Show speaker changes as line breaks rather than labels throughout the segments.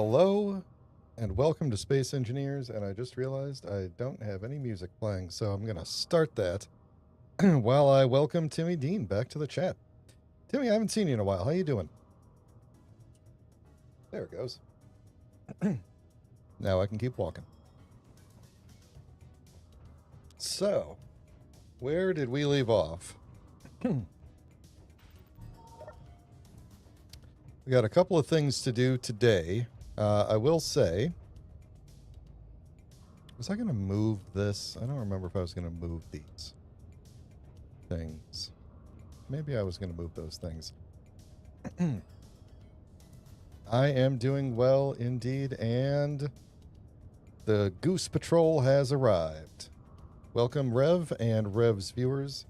Hello and welcome to Space Engineers, and I just realized I don't have any music playing, so I'm going to start that while I welcome Timmy Dean back to the chat. Timmy, I haven't seen you in a while. How you doing? There it goes. Now I can keep walking. So, where did we leave off? We got a couple of things to do today. I will say, was I going to move this? I don't remember if I was going to move these things. Maybe I was going to move those things. I am doing well indeed, and the Goose Patrol has arrived. Welcome, Rev and Rev's viewers.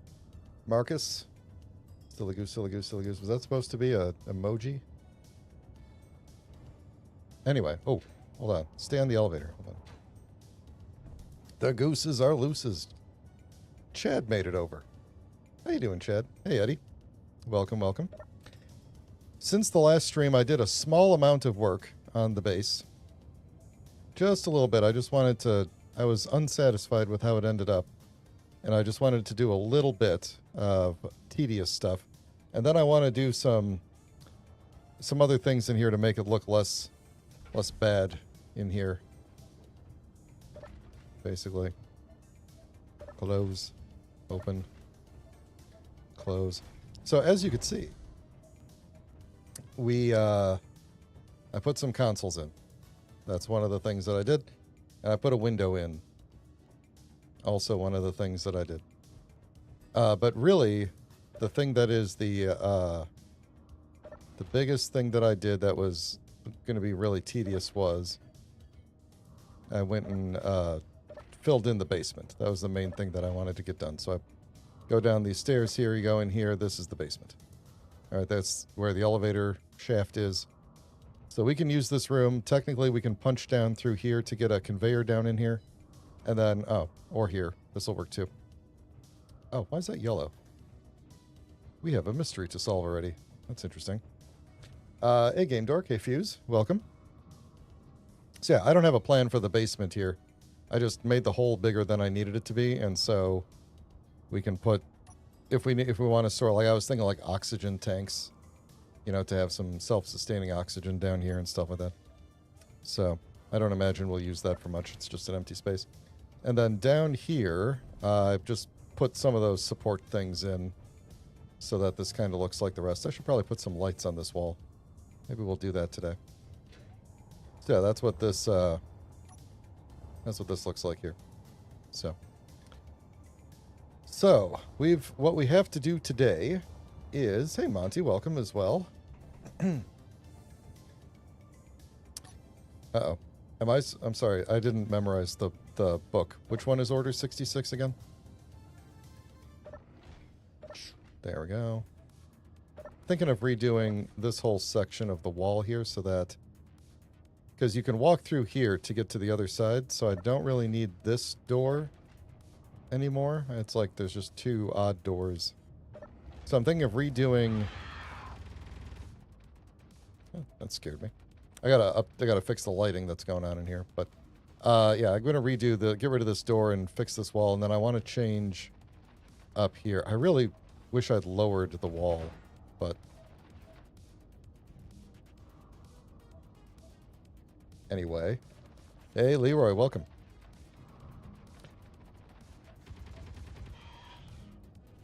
Marcus. Silly goose, silly goose, silly goose. Was that supposed to be a emoji? Anyway, oh, hold on. Stay on the elevator. Hold on. The gooses are looses. Chad made it over. How you doing, Chad? Hey, Eddie. Welcome, welcome. Since the last stream, I did a small amount of work on the base. Just a little bit. I was unsatisfied with how it ended up, and I just wanted to do a little bit of tedious stuff. And then I want to do some other things in here to make it look less bad in here. Basically. Close. Open. Close. So as you could see, I put some consoles in. That's one of the things that I did. And I put a window in. Also one of the things that I did. But really, the thing that is the biggest thing that I did that was going to be really tedious was I went and filled in the basement. That was the main thing that I wanted to get done. So I go down these stairs here, you go in here, this is the basement. All right, that's where the elevator shaft is. So we can use this room. Technically, we can punch down through here to get a conveyor down in here. And then, or here. This will work too. Oh, why is that yellow? We have a mystery to solve already. That's interesting. Hey, Game Dork. Hey, Fuse. Welcome. So yeah, I don't have a plan for the basement here. I just made the hole bigger than I needed it to be, and so we can put, if we want to store, like I was thinking like oxygen tanks, you know, to have some self-sustaining oxygen down here and stuff like that. So I don't imagine we'll use that for much. It's just an empty space. And then down here, I've just put some of those support things in so that this kind of looks like the rest. I should probably put some lights on this wall. Maybe we'll do that today. So yeah, that's what this looks like here. So what we have to do today is, hey Monty, welcome as well. Uh-oh. I'm sorry, I didn't memorize the book. Which one is Order 66 again? There we go. Thinking of redoing this whole section of the wall here so that, because you can walk through here to get to the other side, so I don't really need this door anymore. It's like there's just two odd doors. So I'm thinking of redoing... Oh, that scared me. I gotta fix the lighting that's going on in here, but yeah, I'm gonna get rid of this door and fix this wall, and then I want to change up here. I really wish I'd lowered the wall, but anyway. Hey, Leroy, welcome.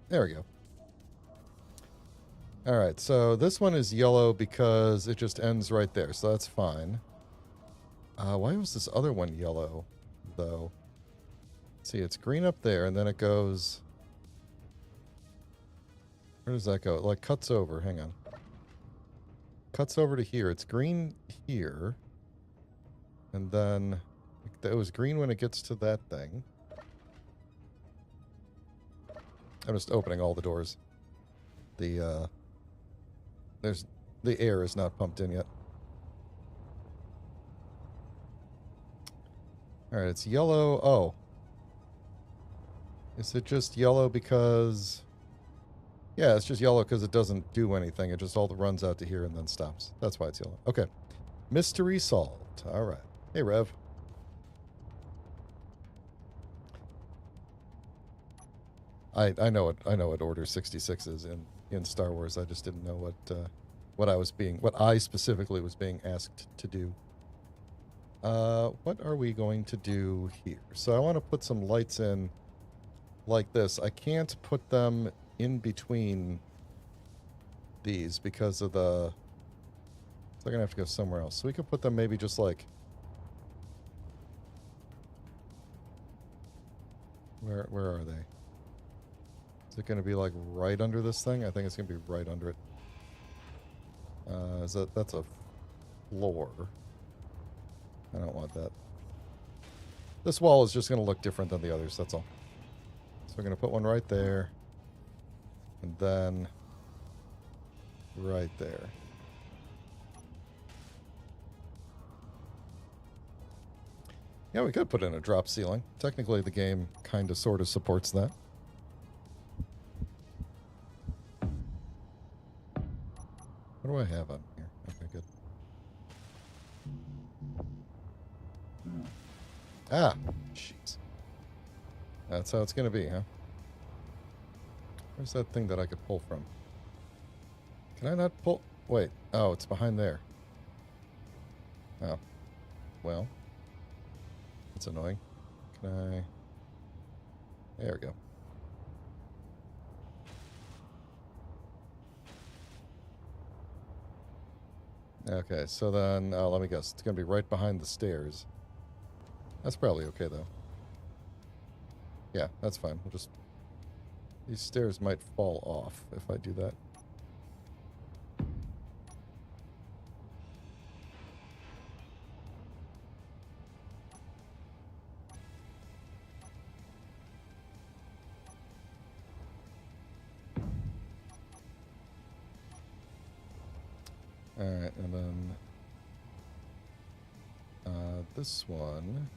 There we go. Alright, so this one is yellow because it just ends right there, so that's fine. Why was this other one yellow, though? See, it's green up there, and then it goes... Where does that go? It, like, cuts over. Hang on. Cuts over to here. It's green here. And then... It was green when it gets to that thing. I'm just opening all the doors. The air is not pumped in yet. Alright, it's yellow. Oh. Is it just yellow because... Yeah, it's just yellow because it doesn't do anything. It just all runs out to here and then stops. That's why it's yellow. Okay. Mystery solved. All right. Hey, Rev. I know what Order 66 is in Star Wars. I just didn't know what I specifically was being asked to do. What are we going to do here? So I want to put some lights in like this. I can't put them in between these because of the... So they're going to have to go somewhere else. So we could put them maybe just like... Where are they? Is it going to be like right under this thing? I think it's going to be right under it. That's a floor. I don't want that. This wall is just going to look different than the others, that's all. So we're going to put one right there. And then right there. Yeah, we could put in a drop ceiling. Technically, the game kind of sort of supports that. What do I have on here? Okay, good. Ah, jeez. That's how it's going to be, huh? Where's that thing that I could pull from? Can I not pull? Wait. Oh, it's behind there. Oh. Well. That's annoying. Can I... There we go. Okay, so then... Oh, let me guess. It's going to be right behind the stairs. That's probably okay, though. Yeah, that's fine. We'll just... These stairs might fall off if I do that. Alright, and then... this one...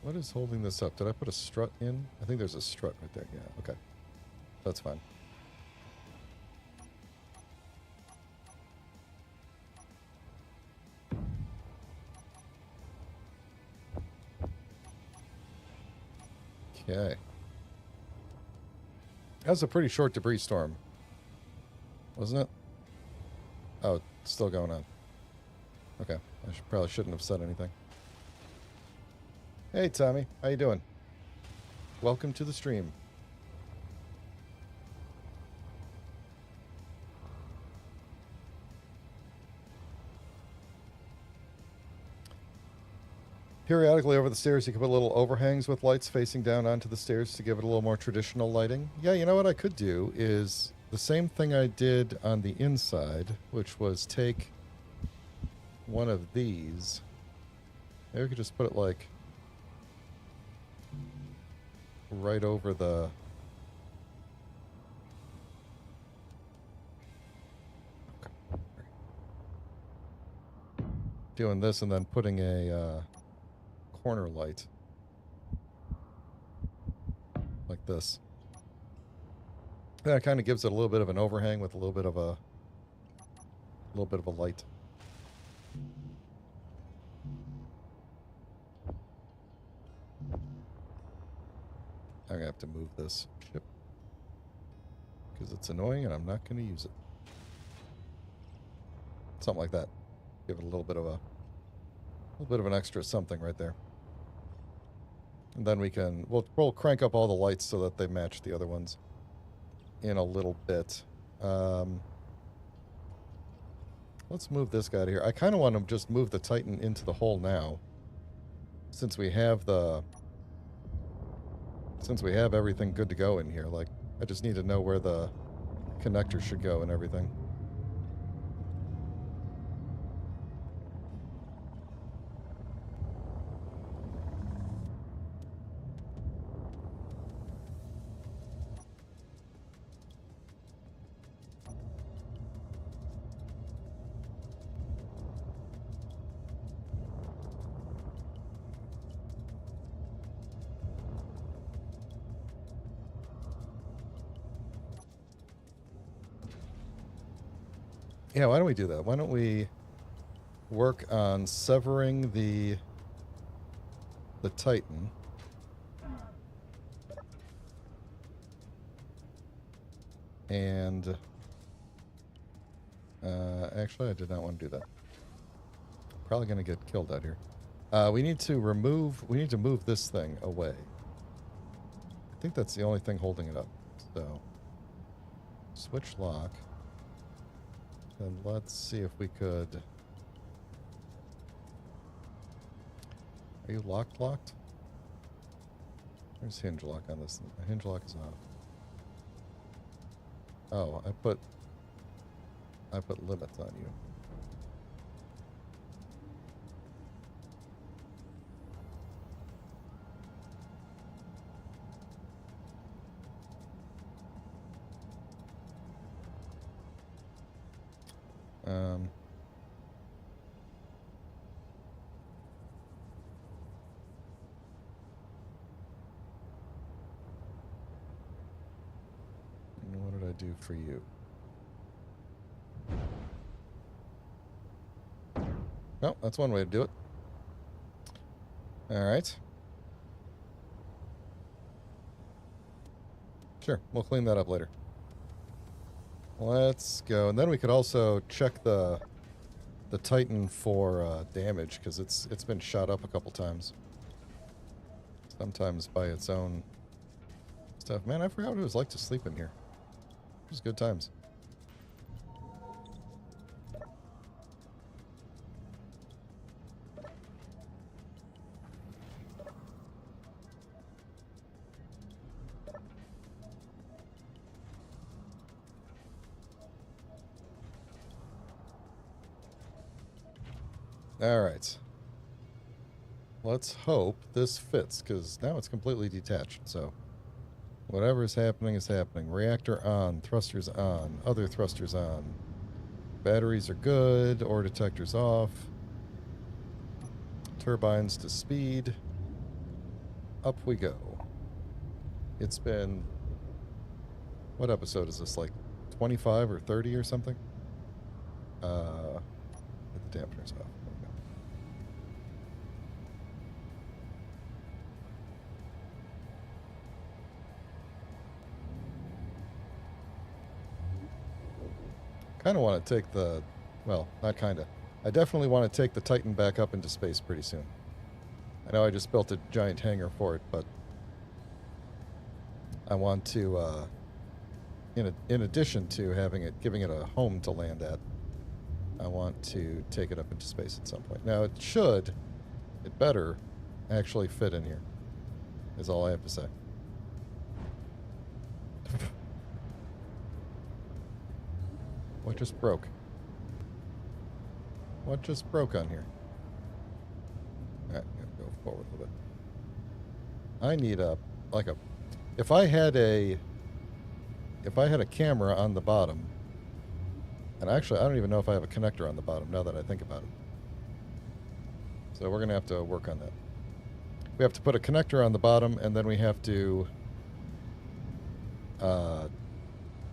What is holding this up? Did I put a strut in? I think there's a strut right there. Yeah, okay. That's fine. Okay. That was a pretty short debris storm. Wasn't it? Oh, it's still going on. Okay. I probably shouldn't have said anything. Hey, Tommy. How you doing? Welcome to the stream. Periodically over the stairs, you can put little overhangs with lights facing down onto the stairs to give it a little more traditional lighting. Yeah, you know what I could do is the same thing I did on the inside, which was take one of these. Maybe we could just put it like right over the... Doing this and then putting a corner light like this. That kind of gives it a little bit of an overhang with a little bit of a light. I'm gonna have to move this ship because it's annoying and I'm not gonna use it. Something like that. Give it a little bit of an extra something right there. And then we'll crank up all the lights so that they match the other ones in a little bit. Let's move this guy out of here. I kind of want to just move the Titan into the hole now, since we have everything good to go in here. Like, I just need to know where the connector should go and everything. Yeah, why don't we do that? Why don't we work on severing the Titan. And actually, I did not want to do that. Probably going to get killed out here. We need to move this thing away. I think that's the only thing holding it up. So, switch lock. And let's see if we could... Are you locked? There's hinge lock on this thing. The hinge lock is off. Oh, I put limits on you. What did I do for you? Well, that's one way to do it. All right. Sure, we'll clean that up later. Let's go. And then we could also check the Titan for damage, because it's been shot up a couple times. Sometimes by its own stuff. Man, I forgot what it was like to sleep in here. It was good times. All right. Let's hope this fits, because now it's completely detached, so whatever is happening is happening. Reactor on, thrusters on, other thrusters on. Batteries are good, ore detectors off. Turbines to speed. Up we go. It's been... What episode is this, like 25 or 30 or something? Get the dampeners off. Kind of want to take the... Well, not kind of. I definitely want to take the Titan back up into space pretty soon. I know I just built a giant hangar for it, but I want to, in addition to giving it a home to land at, I want to take it up into space at some point. Now, it better actually fit in here, is all I have to say. What just broke? What just broke on here? Alright, go forward a little bit. I need if I had a camera on the bottom, and actually I don't even know if I have a connector on the bottom now that I think about it. So we're gonna have to work on that. We have to put a connector on the bottom, and then we have to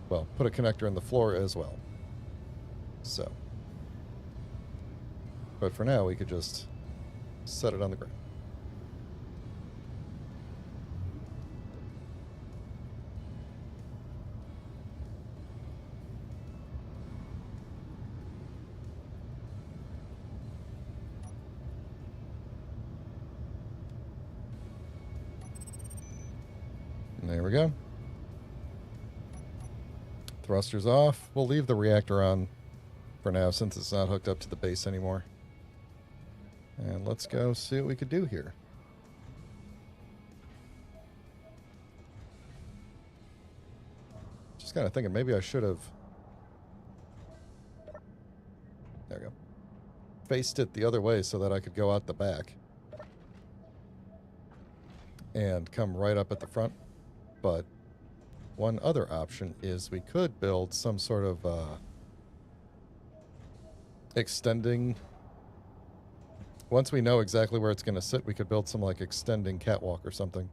put a connector in the floor as well. So, but for now we could just set it on the ground. And there we go. Thrusters off. We'll leave the reactor on for now, since it's not hooked up to the base anymore. And let's go see what we could do here. Just kind of thinking maybe I should have... There we go. Faced it the other way so that I could go out the back and come right up at the front. But one other option is we could build some sort of extending... Once we know exactly where it's going to sit, we could build some like extending catwalk or something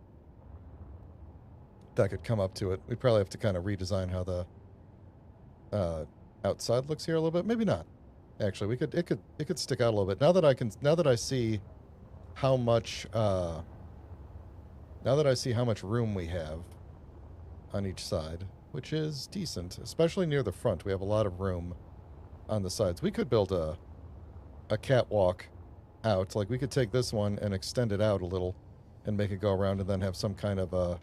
that could come up to it. We'd probably have to kind of redesign how the outside looks here a little bit. Maybe not. Actually, it could stick out a little bit. Now that I see how much room we have on each side, which is decent, especially near the front. We have a lot of room on the sides. We could build a catwalk out. Like we could take this one and extend it out a little and make it go around and then have some kind of a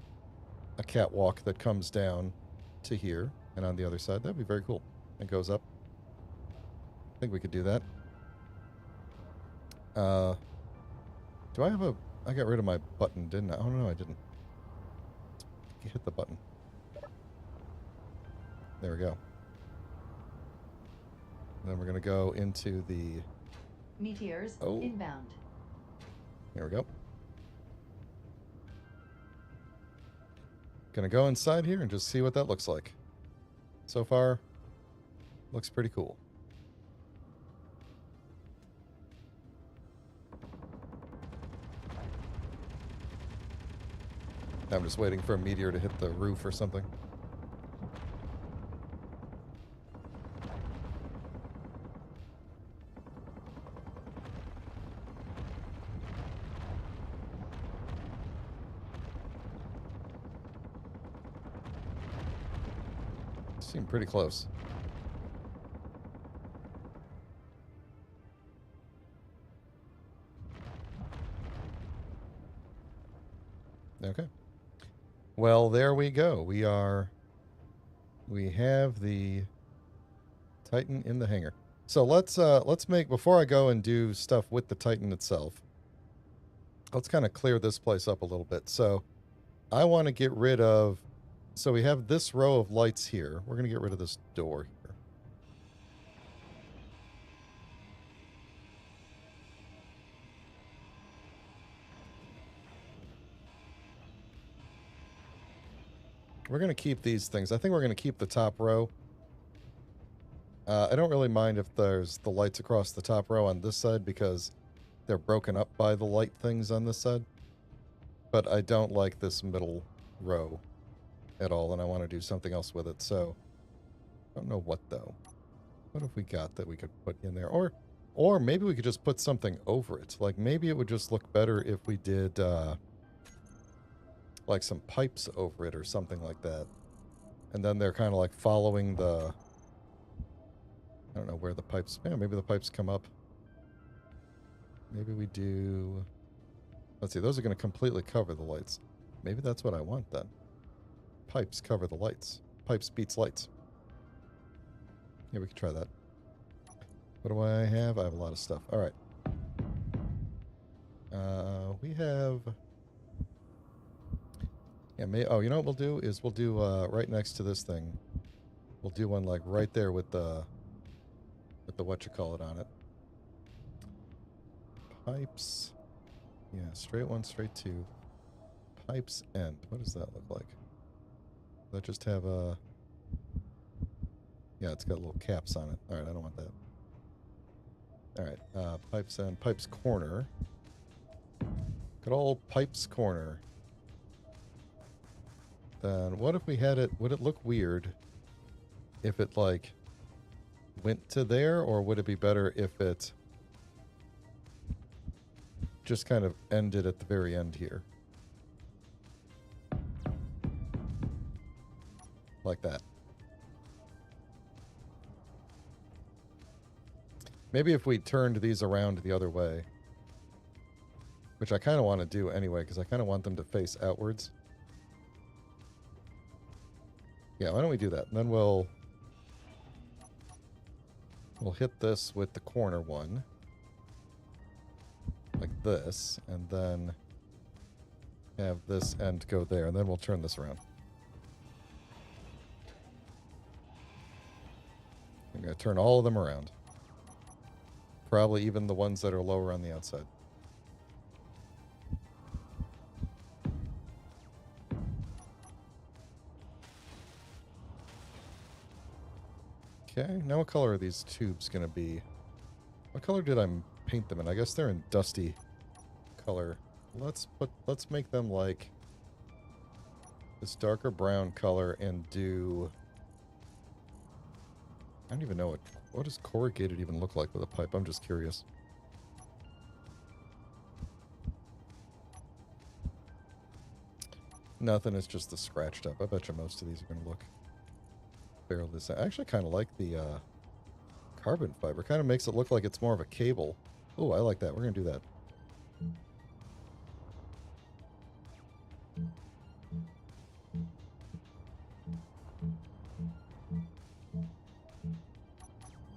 catwalk that comes down to here and on the other side. That'd be very cool. It goes up. I think we could do that. Do I have a... I got rid of my button, didn't I? Oh, no, I didn't. Hit the button. There we go. Then we're going to go into the...
Meteors inbound.
There we go. Gonna go inside here and just see what that looks like. So far, looks pretty cool. I'm just waiting for a meteor to hit the roof or something. Seem pretty close. Okay. Well, there we go. We have the Titan in the hangar. So let's make, before I go and do stuff with the Titan itself, let's kind of clear this place up a little bit. So I want to get rid of, so we have this row of lights here. We're going to get rid of this door here. We're going to keep these things. I think we're going to keep the top row. I don't really mind if there's the lights across the top row on this side because they're broken up by the light things on this side. But I don't like this middle row at all, and I want to do something else with it. So, I don't know what, though. What have we got that we could put in there? Or maybe we could just put something over it. Like, maybe it would just look better if we did... like some pipes over it or something like that. And then they're kind of like following the... I don't know where the pipes... Yeah, maybe the pipes come up. Maybe we do... Let's see, those are going to completely cover the lights. Maybe that's what I want then. Pipes cover the lights. Pipes beats lights. Yeah, we could try that. What do I have? I have a lot of stuff. All right. We have... Yeah, oh, you know what we'll do is we'll do right next to this thing. We'll do one like right there with the whatchamacallit on it. Pipes. Yeah, straight one, straight two. Pipes end. What does that look like? Does that just have a... Yeah, it's got little caps on it. Alright, I don't want that. Alright, pipes end. Pipes corner. Good old pipes corner. Then what if we had it... Would it look weird if it, like, went to there? Or would it be better if it just kind of ended at the very end here? Like that. Maybe if we turned these around the other way. Which I kind of want to do anyway, because I kind of want them to face outwards. Yeah, why don't we do that? And then we'll hit this with the corner one. Like this. And then have this end go there. And then we'll turn this around. I'm going to turn all of them around. Probably even the ones that are lower on the outside. Okay, now what color are these tubes going to be? What color did I paint them in? I guess they're in dusty color. Let's make them like this darker brown color and do... I don't even know what What does corrugated even look like with a pipe? I'm just curious. Nothing, it's just the scratched up. I bet you most of these are going to look fairly the same. I actually kind of like the carbon fiber. Kind of makes it look like it's more of a cable. Oh, I like that. We're going to do that.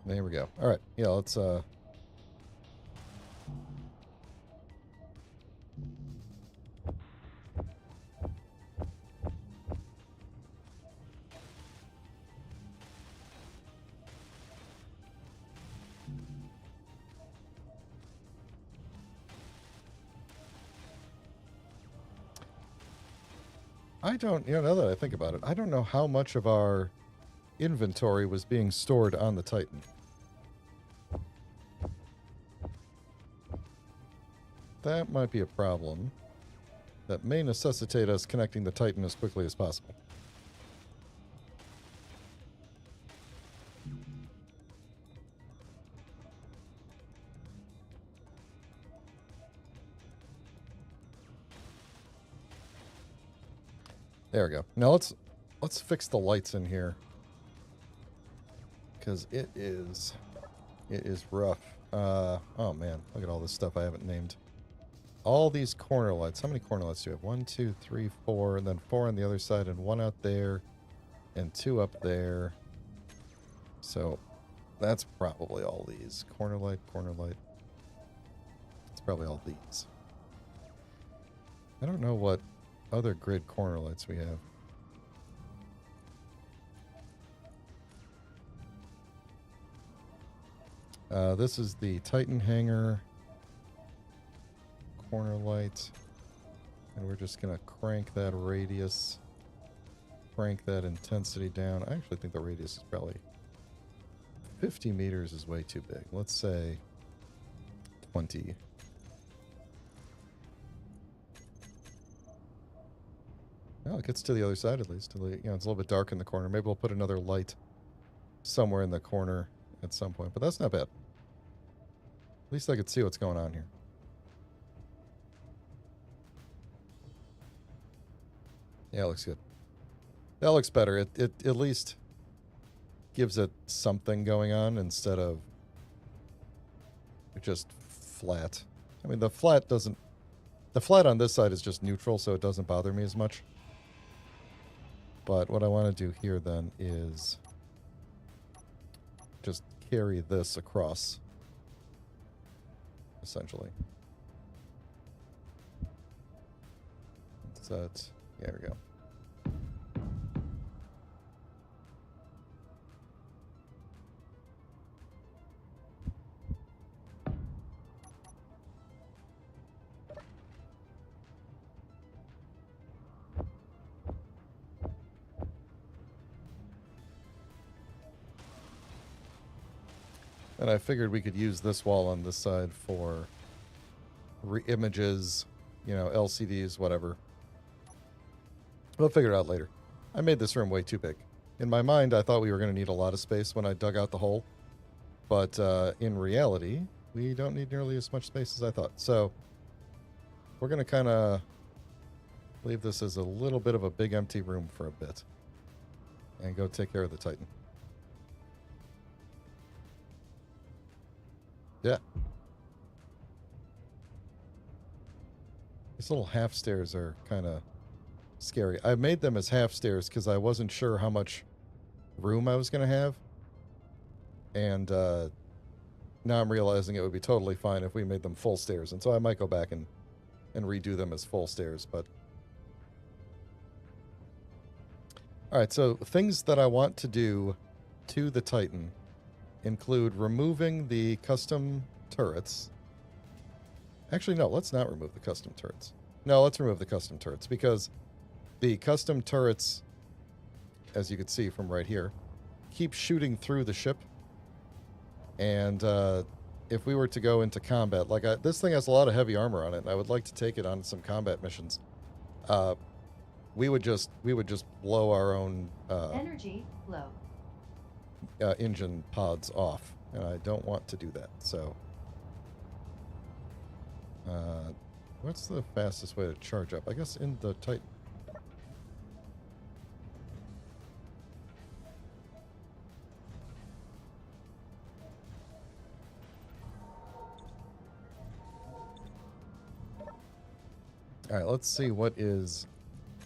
There we go. All right. Yeah, let's I don't, now that I think about it, I don't know how much of our inventory was being stored on the Titan. That might be a problem. That may necessitate us connecting the Titan as quickly as possible. There we go. Now let's fix the lights in here, because it is rough. Oh man, look at all this stuff I haven't named. All these corner lights. How many corner lights do we have? 1, 2, 3, 4, and then 4 on the other side, and 1 out there, and 2 up there. So that's probably all these. Corner light, corner light. It's probably all these. I don't know what other grid corner lights we have. This is the Titan hangar corner light, and we're just gonna crank that radius, crank that intensity down. I actually think the radius is probably 50 meters is way too big. Let's say 20. Oh, it gets to the other side at least. It's a little bit dark in the corner. Maybe we'll put another light somewhere in the corner at some point, but that's not bad. At least I could see what's going on here. Yeah, it looks good. That looks better. It at least gives it something going on instead of just flat. I mean, the flat on this side is just neutral, so it doesn't bother me as much. But what I want to do here then is just carry this across, essentially. So it's, there we go. And I figured we could use this wall on this side for images, LCDs, whatever. We'll figure it out later. I made this room way too big. In my mind, I thought we were going to need a lot of space when I dug out the hole. But in reality, we don't need nearly as much space as I thought. So we're going to kind of leave this as a little bit of a big empty room for a bit. And go take care of the Titan. Yeah. These little half stairs are kind of scary. I made them as half stairs because I wasn't sure how much room I was going to have. And now I'm realizing it would be totally fine if we made them full stairs. And so I might go back and redo them as full stairs. But all right, so things that I want to do to the Titan include removing the custom turrets. Actually, no, let's not remove the custom turrets. No, let's remove the custom turrets because the custom turrets, as you can see from right here, keep shooting through the ship. And if we were to go into combat, like this thing has a lot of heavy armor on it, and I would like to take it on some combat missions. We would just blow our own
energy low.
engine pods off, and I don't want to do that. So, what's the fastest way to charge up? I guess in the Titan. All right, let's see what is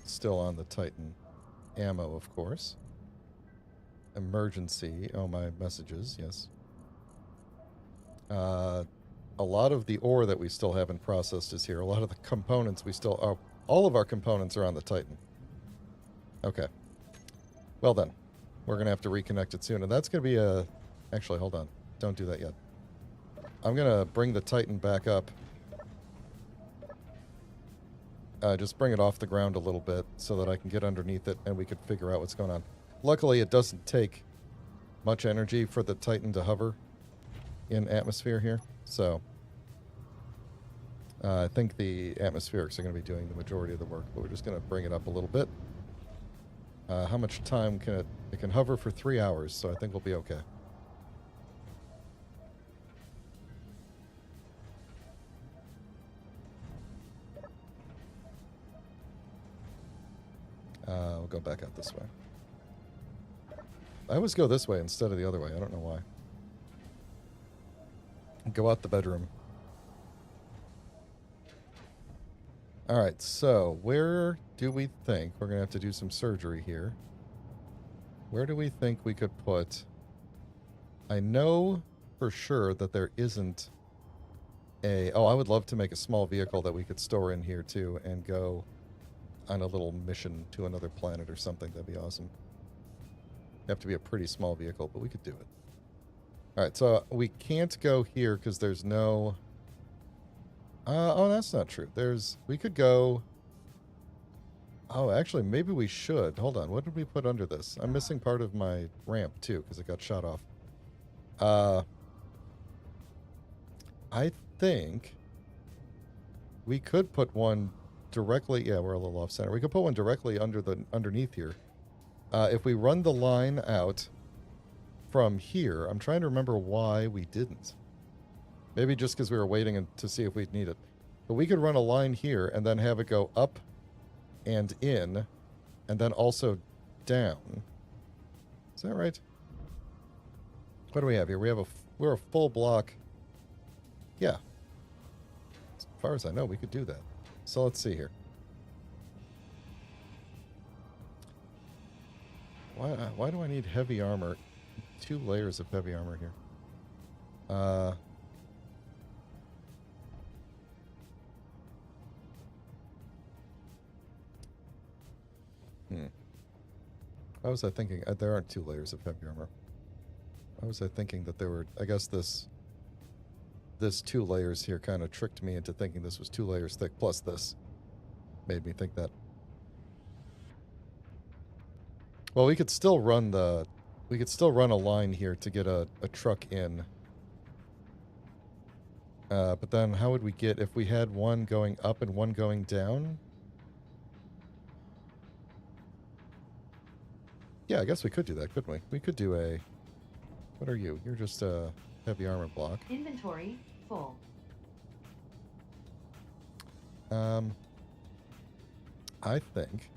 still on the Titan. Ammo, of course. Emergency. Oh, my messages, yes. A lot of the ore that we still haven't processed is here. A lot of the components we still... Oh, all of our components are on the Titan. Okay. Well then, we're going to have to reconnect it soon. And that's going to be a... Actually, hold on. Don't do that yet. I'm going to bring the Titan back up. Just bring it off the ground a little bit so that I can get underneath it and we could figure out what's going on. Luckily, it doesn't take much energy for the Titan to hover in atmosphere here. So, I think the atmospherics are going to be doing the majority of the work, but we're just going to bring it up a little bit. How much time can it... It can hover for 3 hours, so I think we'll be okay. We'll go back out this way. I always go this way instead of the other way. I don't know why. Go out the bedroom. Alright, so where do we think... We're going to have to do some surgery here. Where do we think we could put... I know for sure that there isn't a... Oh, I would love to make a small vehicle that we could store in here too and go on a little mission to another planet or something. That'd be awesome. It'd have to be a pretty small vehicle, but we could do it. Alright, so we can't go here because there's no... oh, that's not true. We could go... Oh, actually, maybe we should. Hold on, what did we put under this? I'm missing part of my ramp, too, because it got shot off. I think we could put one directly... Yeah, we're a little off-center. We could put one directly underneath here. If we run the line out from here... I'm trying to remember why we didn't. Maybe just because we were waiting to see if we'd need it. But we could run a line here and then have it go up and in, and then also down. Is that right? What do we have here? We're a full block. Yeah. As far as I know, we could do that. So let's see here. Why do I need heavy armor? 2 layers of heavy armor here. Why was I thinking... there aren't 2 layers of heavy armor. Why was I thinking that there were... I guess this 2 layers here kind of tricked me into thinking this was 2 layers thick, plus this. Made me think that. Well, we could still run the... We could still run a line here to get a truck in. But then how would we get... If we had one going up and one going down... Yeah, I guess we could do that, couldn't we? We could do a... What are you? You're just a heavy armor block.
Inventory full.
I think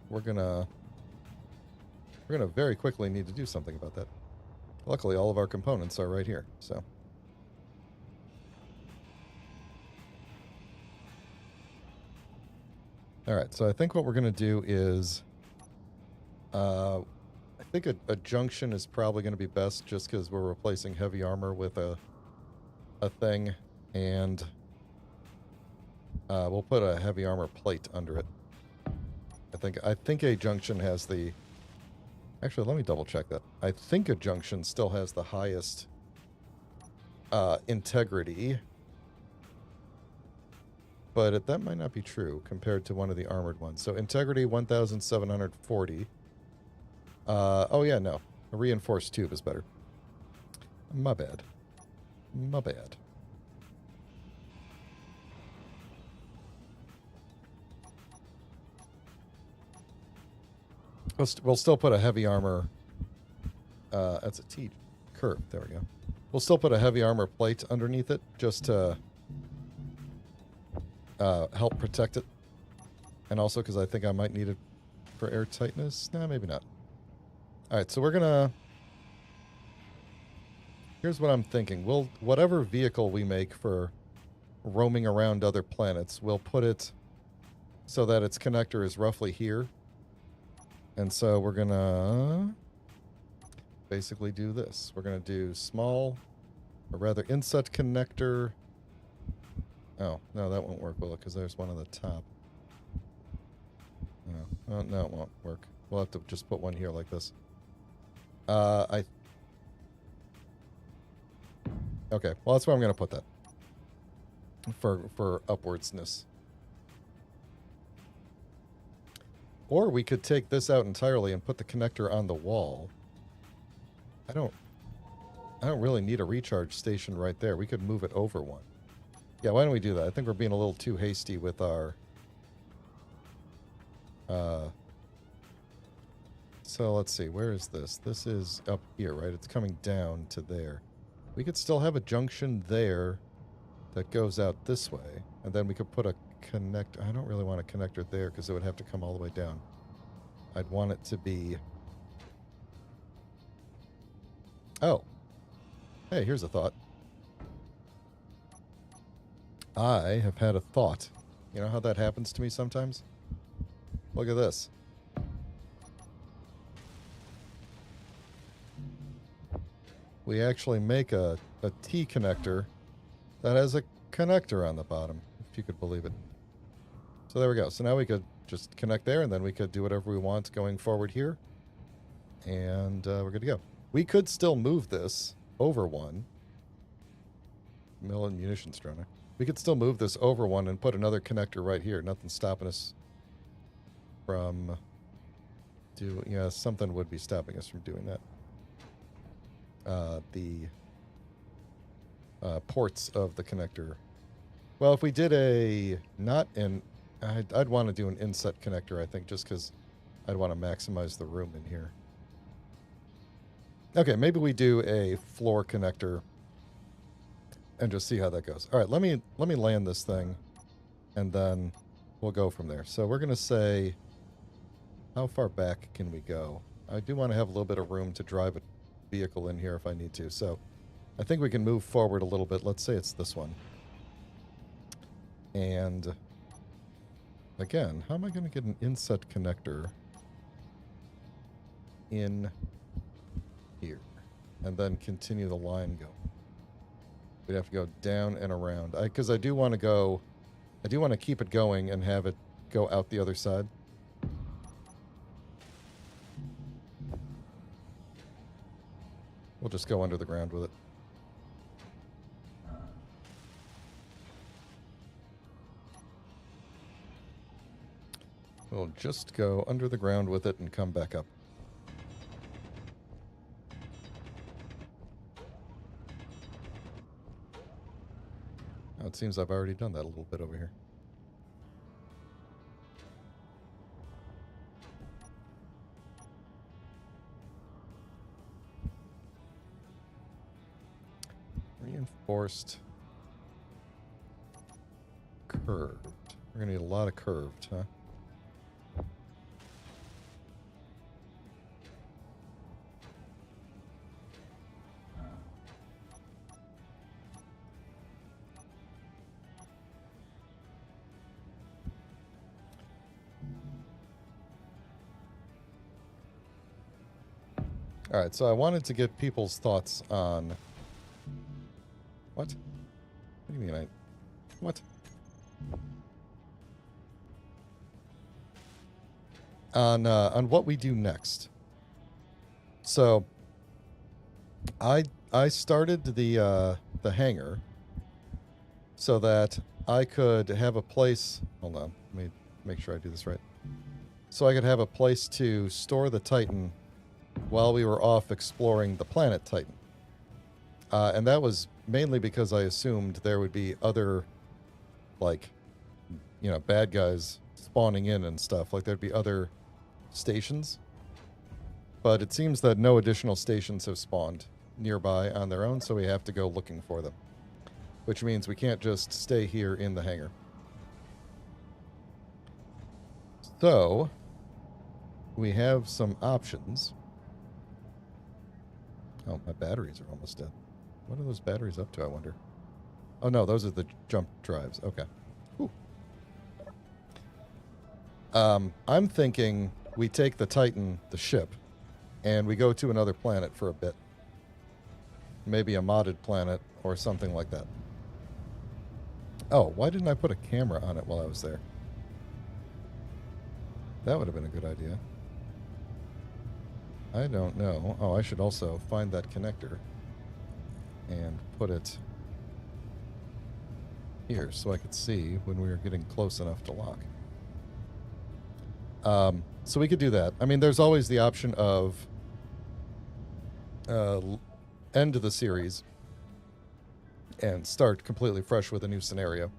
we're gonna very quickly need to do something about that. Luckily, all of our components are right here, so... Alright, so I think what we're gonna do is... I think a junction is probably going to be best just because we're replacing heavy armor with a thing, and we'll put a heavy armor plate under it. I think a junction has the... Actually, let me double check that. I think a junction still has the highest integrity, but that might not be true compared to one of the armored ones. So integrity 1,740. Oh yeah, no. A reinforced tube is better. My bad. My bad. We'll still put a heavy armor That's a T curve. There we go. We'll still put a heavy armor plate underneath it just to help protect it. And also because I think I might need it for air tightness. Nah, maybe not. All right, so we're going to... Here's what I'm thinking. Whatever vehicle we make for roaming around other planets, we'll put it so that its connector is roughly here. And so we're going to basically do this. We're going to do small, or rather inset connector. Oh, no, that won't work, will it? Because there's one on the top. No, no, it won't work. We'll have to just put one here like this. Okay, well, that's where I'm going to put that. For upwardsness. Or we could take this out entirely and put the connector on the wall. I don't really need a recharge station right there. We could move it over one. Yeah, why don't we do that? I think we're being a little too hasty with our... So let's see, where is this? This is up here, right? It's coming down to there. We could still have a junction there that goes out this way, and then we could put a connector. I don't really want a connector there because it would have to come all the way down. I'd want it to be... Oh. Hey, here's a thought. I have had a thought. You know how that happens to me sometimes? Look at this. We actually make a T connector that has a connector on the bottom, if you could believe it. So there we go. So now we could just connect there, and then we could do whatever we want going forward here. And we're good to go. We could still move this over one. Mill and munitions drone. We could still move this over one and put another connector right here. Nothing's stopping us from doing... Yeah, something would be stopping us from doing that. The ports of the connector. Well, if we did a... Not an... I'd want to do an inset connector, I think, just because I'd want to maximize the room in here. Okay, maybe we do a floor connector and just see how that goes. All right, let me land this thing, and then we'll go from there. So we're going to say, how far back can we go? I do want to have a little bit of room to drive a vehicle in here if I need to. So I think we can move forward a little bit. Let's say it's this one. And again, how am I going to get an inset connector in here and then continue the line going? We'd have to go down and around. Because I do want to go... I do want to keep it going and have it go out the other side. We'll just go under the ground with it. We'll just go under the ground with it and come back up. Oh, it seems I've already done that a little bit over here. Reinforced. Curved. We're going to need a lot of curved, huh? All right, so I wanted to get people's thoughts on... What? What do you mean What? On what we do next. So, I started the hangar so that I could have a place... Hold on, let me make sure I do this right. So I could have a place to store the Titan while we were off exploring the planet Titan. And that was mainly because I assumed there would be other, like, you know, bad guys spawning in and stuff. Like, there'd be other stations. but it seems that no additional stations have spawned nearby on their own, so we have to go looking for them. Which means we can't just stay here in the hangar. So, we have some options. Oh, my batteries are almost dead. What are those batteries up to, I wonder? Oh, no, those are the jump drives. Okay. Whew. I'm thinking we take the Titan, the ship, and we go to another planet for a bit. Maybe a modded planet or something like that. Oh, why didn't I put a camera on it while I was there? That would have been a good idea. I don't know. Oh, I should also find that connector and put it here so I could see when we were getting close enough to lock. So we could do that. I mean, there's always the option of end the series and start completely fresh with a new scenario.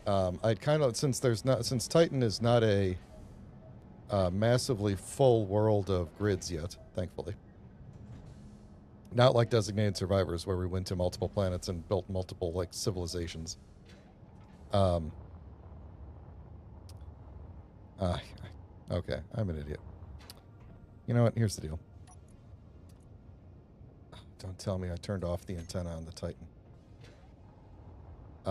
I'd kind of, since Titan is not a massively full world of grids yet, thankfully. Not like Designated Survivors, where we went to multiple planets and built multiple like civilizations. Okay, I'm an idiot. You know what? Here's the deal. Don't tell me I turned off the antenna on the Titan.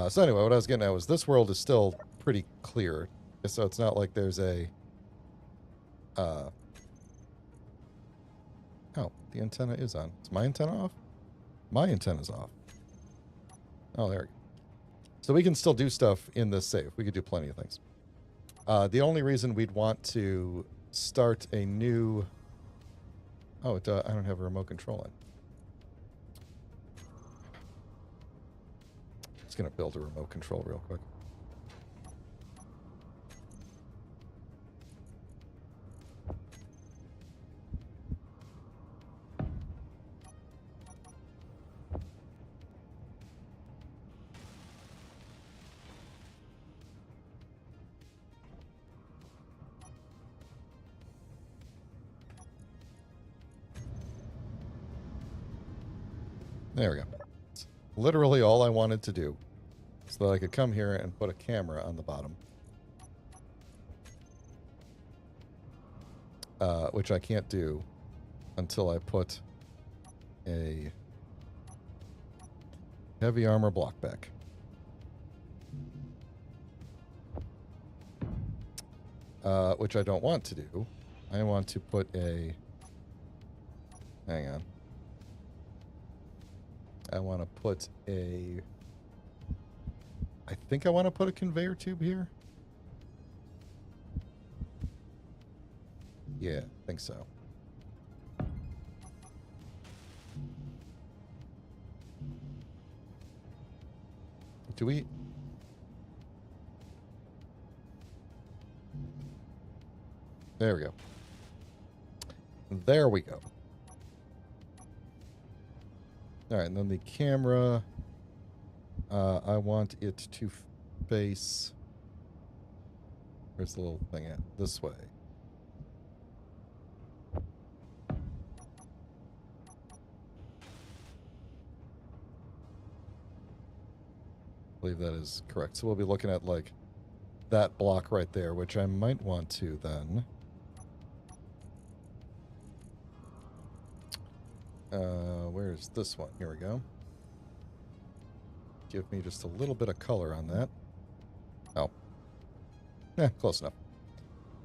So anyway, what I was getting at was this world is still pretty clear. So it's not like there's a... Oh, the antenna is on. Is my antenna off? My antenna's off. Oh, there we go. So we can still do stuff in this save. We could do plenty of things. The only reason we'd want to start a new... Oh, I don't have a remote control in. Just going to build a remote control real quick. There we go. It's literally all I wanted to do. So that I could come here and put a camera on the bottom. Which I can't do until I put a heavy armor block back. Which I don't want to do. I want to put a... Hang on. I want to put a... I think I want to put a conveyor tube here. Yeah, I think so. Do we... There we go. There we go. All right, and then the camera, I want it to face, where's the little thing at? This way. I believe that is correct. So we'll be looking at like that block right there, which I might want to then. Where's this one? Here we go. Give me just a little bit of color on that. Oh. Close enough.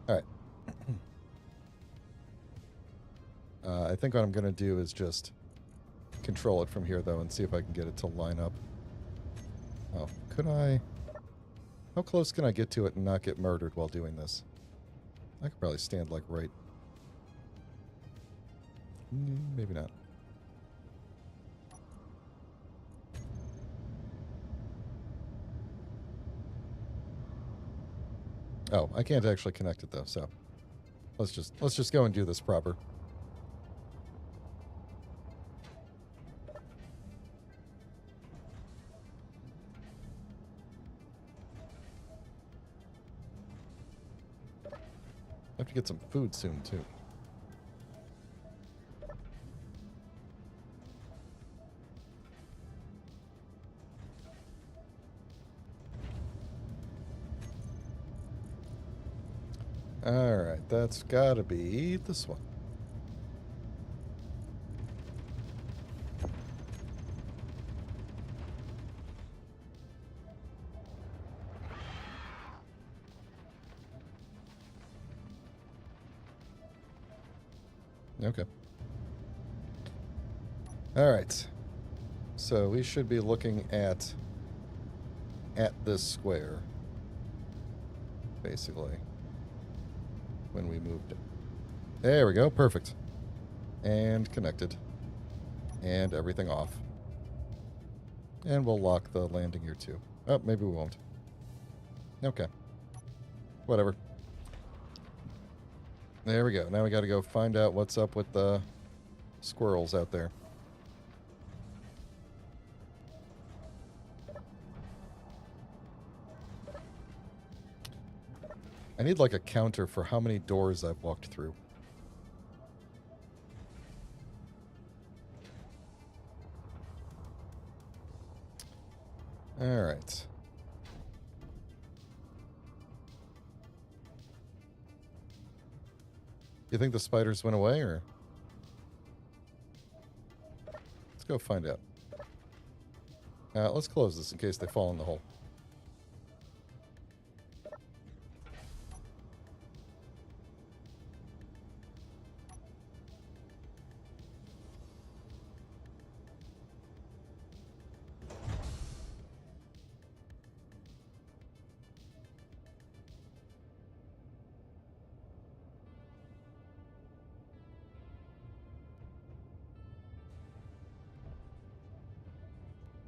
All right. I think what I'm going to do is just control it from here, though, and see if I can get it to line up. Oh, could I... How close can I get to it and not get murdered while doing this? I could probably stand, like, right... Maybe not. Oh, I can't actually connect it though, so let's just go and do this proper. I have to get some food soon too. Alright, that's gotta be this one. Okay. Alright. So we should be looking at this square, basically, when we moved it. There we go, perfect. And connected. And everything off. And we'll lock the landing here too. Oh, maybe we won't. Okay. Whatever. There we go. Now we gotta go find out what's up with the squirrels out there. I need like a counter for how many doors I've walked through. Alright. You think the spiders went away, or? Let's go find out. Let's close this in case they fall in the hole.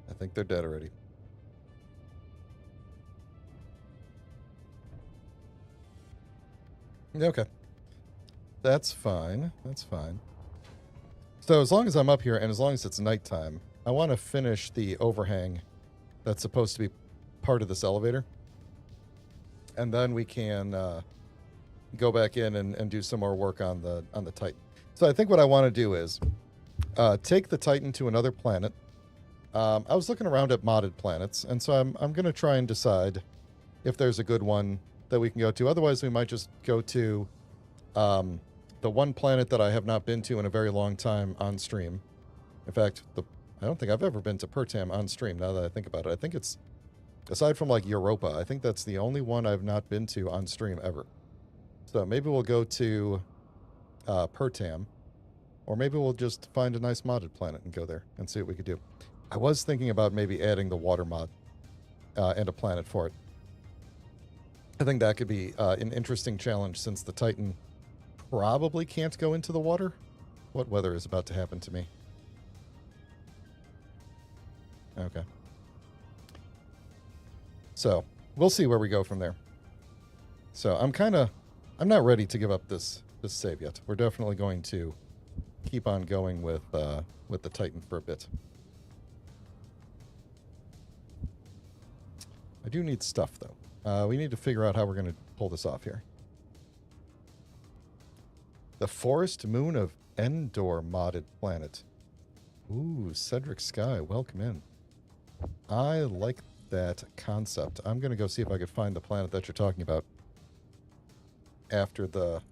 I think they're dead already. Okay. That's fine. That's fine. So as long as I'm up here and as long as it's nighttime, I want to finish the overhang that's supposed to be part of this elevator. And then we can go back in and do some more work on the Titan. So I think what I want to do is take the Titan to another planet. I was looking around at modded planets, and so I'm going to try and decide if there's a good one that we can go to. Otherwise, we might just go to the one planet that I have not been to in a very long time on stream. In fact, I don't think I've ever been to Pertam on stream, now that I think about it. I think it's, aside from like Europa, I think that's the only one I've not been to on stream ever. So maybe we'll go to Pertam, or maybe we'll just find a nice modded planet and go there and see what we could do. I was thinking about maybe adding the water mod and a planet for it. I think that could be an interesting challenge since the Titan probably can't go into the water. What weather is about to happen to me? Okay. So, we'll see where we go from there. So, I'm not ready to give up this save yet. We're definitely going to keep on going with the Titan for a bit. I do need stuff, though. We need to figure out how we're going to pull this off here. The Forest Moon of Endor modded planet. Ooh, Cedric Sky, welcome in. I like that concept. I'm going to go see if I can find the planet that you're talking about after the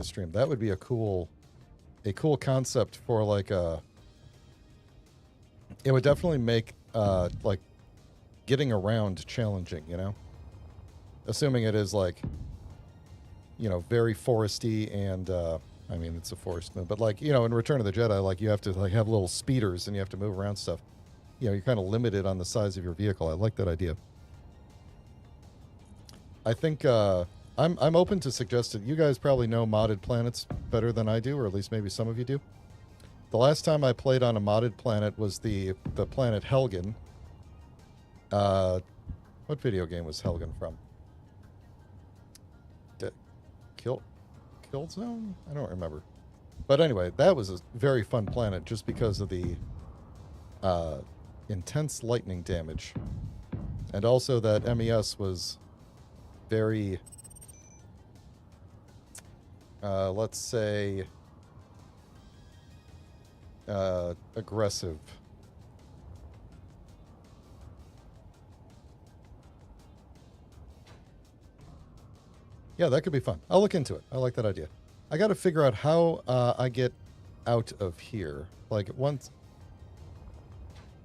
stream. That would be a cool concept for like a... It would definitely make like getting around challenging, you know? Assuming it is like, you know, very foresty and I mean, it's a forest moon, but like, you know, in Return of the Jedi, like you have to like have little speeders and you have to move around stuff. You know, you're kind of limited on the size of your vehicle. I like that idea. I think I'm open to suggested. You guys probably know modded planets better than I do, or at least maybe some of you do. The last time I played on a modded planet was the planet Helgen. What video game was Helgen from? Killzone? I don't remember. But anyway, that was a very fun planet just because of the intense lightning damage. And also that MES was very, let's say, aggressive. Yeah, that could be fun. I'll look into it. I like that idea. I got to figure out how I get out of here. Like once,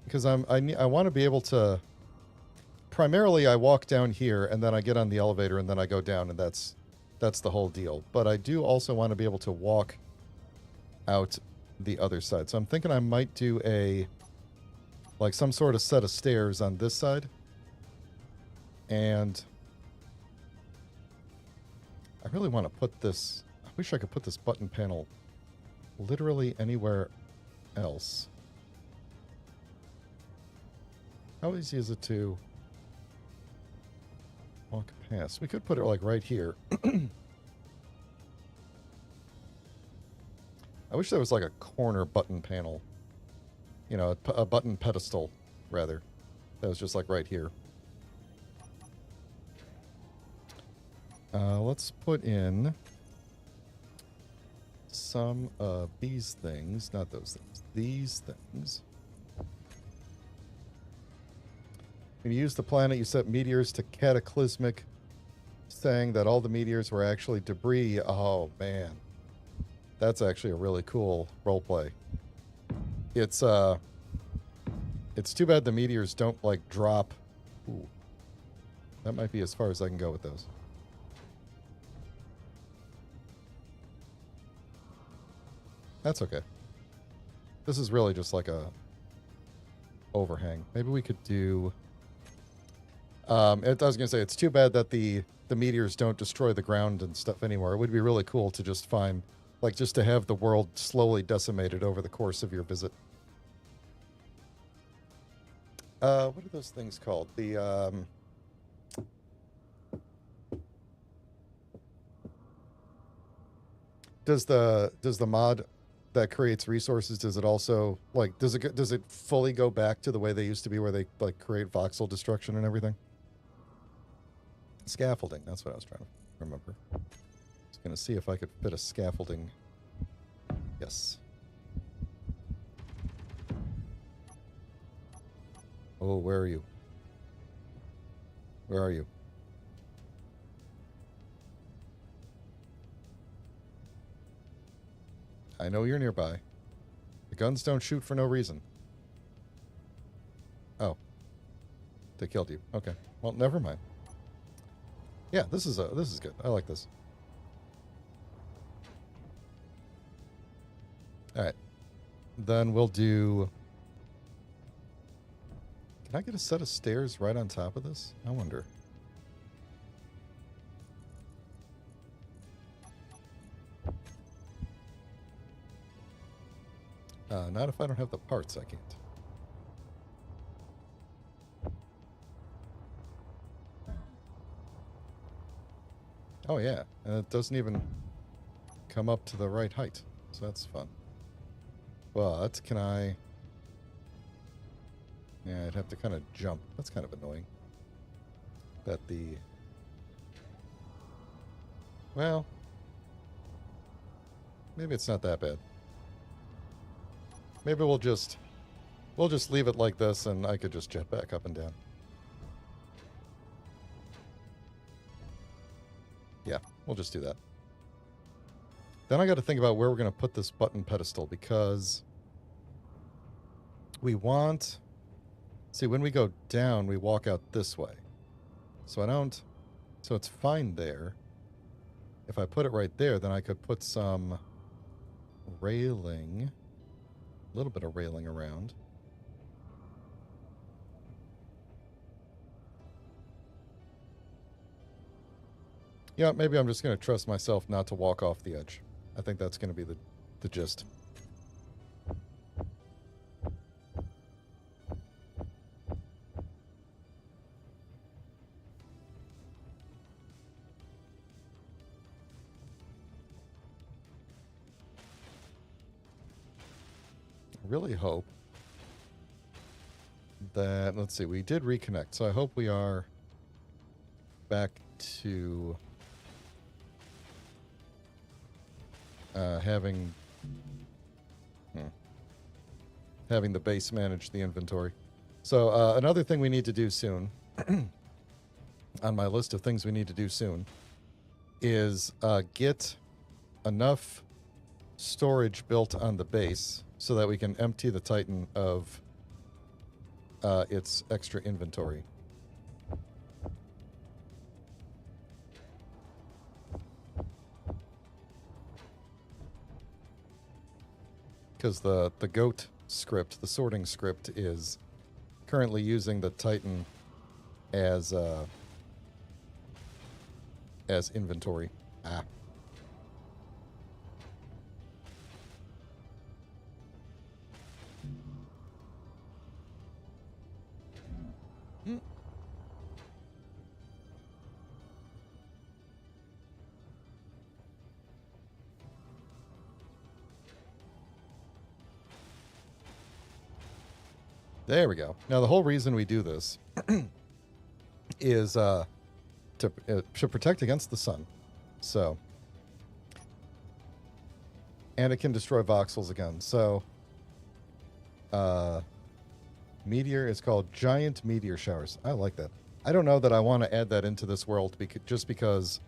because I want to be able to. Primarily, I walk down here and then I get on the elevator and then I go down and that's the whole deal. But I do also want to be able to walk out the other side. So I'm thinking I might do like some sort of set of stairs on this side. And I really want to put this, I wish I could put this button panel literally anywhere else. How easy is it to walk past? We could put it like right here. I wish there was like a corner button panel. You know, a button pedestal, rather. That was just like right here. Let's put in some of these things. Not those things. These things. When you use the planet, you set meteors to cataclysmic, saying that all the meteors were actually debris. Oh, man. That's actually a really cool roleplay. It's too bad the meteors don't, like, drop. Ooh. That might be as far as I can go with those. That's okay. This is really just like a overhang. Maybe we could do... I was going to say, it's too bad that the meteors don't destroy the ground and stuff anymore. It would be really cool to just find, like, just to have the world slowly decimated over the course of your visit. What are those things called? The, does the mod that creates resources, does it also, like, does it fully go back to the way they used to be, where they, like, create voxel destruction and everything? Scaffolding, that's what I was trying to remember. I was going to see if I could fit a scaffolding. Yes. Oh, where are you? Where are you? I know you're nearby. The guns don't shoot for no reason. Oh. They killed you. Okay. Well, never mind. Yeah, this is good. I like this. All right. Then we'll do... Can I get a set of stairs right on top of this? I wonder. Not if I don't have the parts, I can't. Oh yeah, and it doesn't even come up to the right height, so that's fun. But can I... Yeah, I'd have to kind of jump. That's kind of annoying. That the... Well... Maybe it's not that bad. Maybe we'll just leave it like this and I could just jet back up and down. Yeah, we'll just do that. Then I got to think about where we're going to put this button pedestal, because we want... See, when we go down, we walk out this way. So I don't... So it's fine there. If I put it right there, then I could put some railing... A little bit of railing around. Yeah, maybe I'm just going to trust myself not to walk off the edge. I think that's going to be the gist. I really hope that... Let's see, we did reconnect, so I hope we are back to... having the base manage the inventory. So another thing we need to do soon, on my list of things we need to do soon, is get enough storage built on the base so that we can empty the Titan of its extra inventory. Because the goat script, the sorting script, is currently using the Titan as inventory. Ah. There we go. Now, the whole reason we do this is to protect against the sun. So, and it can destroy voxels again. So, meteor is called giant meteor showers. I like that. I don't know that I want to add that into this world just because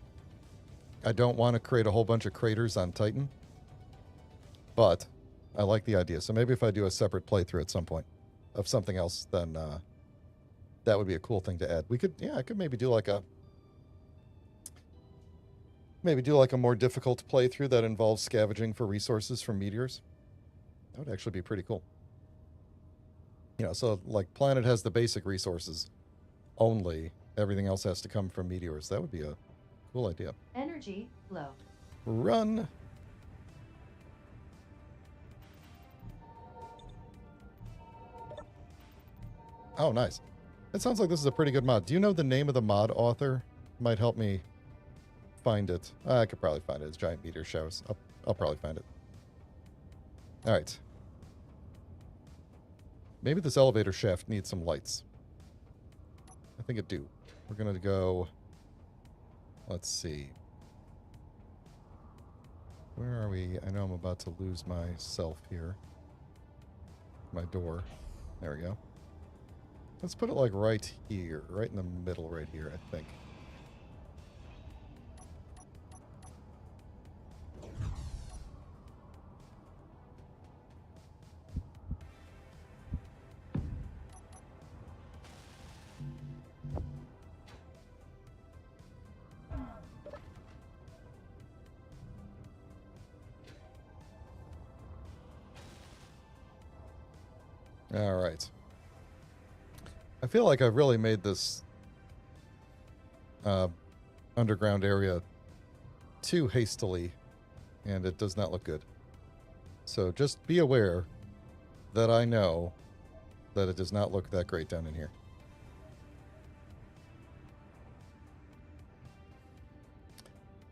I don't want to create a whole bunch of craters on Titan. But I like the idea. So maybe if I do a separate playthrough at some point of something else, then that would be a cool thing to add. We could, yeah, I could maybe do like a more difficult playthrough that involves scavenging for resources from meteors. That would actually be pretty cool. You know, so like planet has the basic resources only. Everything else has to come from meteors. That would be a cool idea.
Energy low.
Run. Oh, nice. It sounds like this is a pretty good mod. Do you know the name of the mod author? Might help me find it. I could probably find it. It's Giant Meteor Shows. I'll probably find it. All right. Maybe this elevator shaft needs some lights. I think it do. We're going to go... Let's see. Where are we? I know I'm about to lose myself here. My door. There we go. Let's put it like right here. Right in the middle right here, I think. All right. I feel like I've really made this underground area too hastily, and it does not look good. So just be aware that I know that it does not look that great down in here.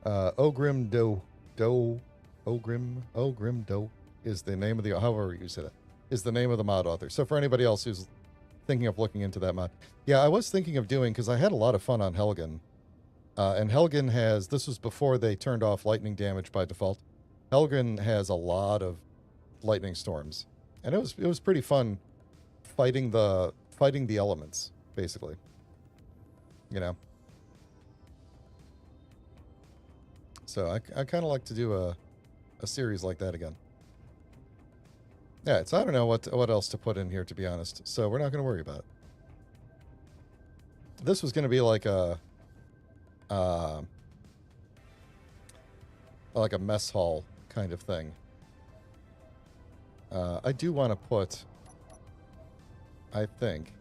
Ogrim Do is the name of the, however you said it, is the name of the mod author. So for anybody else who's thinking of looking into that mod. Yeah, I was thinking of doing, because I had a lot of fun on Helgen. And Helgen has, this was before they turned off lightning damage by default. Helgen has a lot of lightning storms. And it was pretty fun fighting the elements, basically. You know. So I kind of like to do a series like that again. Yeah, so I don't know what else to put in here, to be honest. So we're not going to worry about it. This was going to be like a mess hall kind of thing. I do want to put, I think,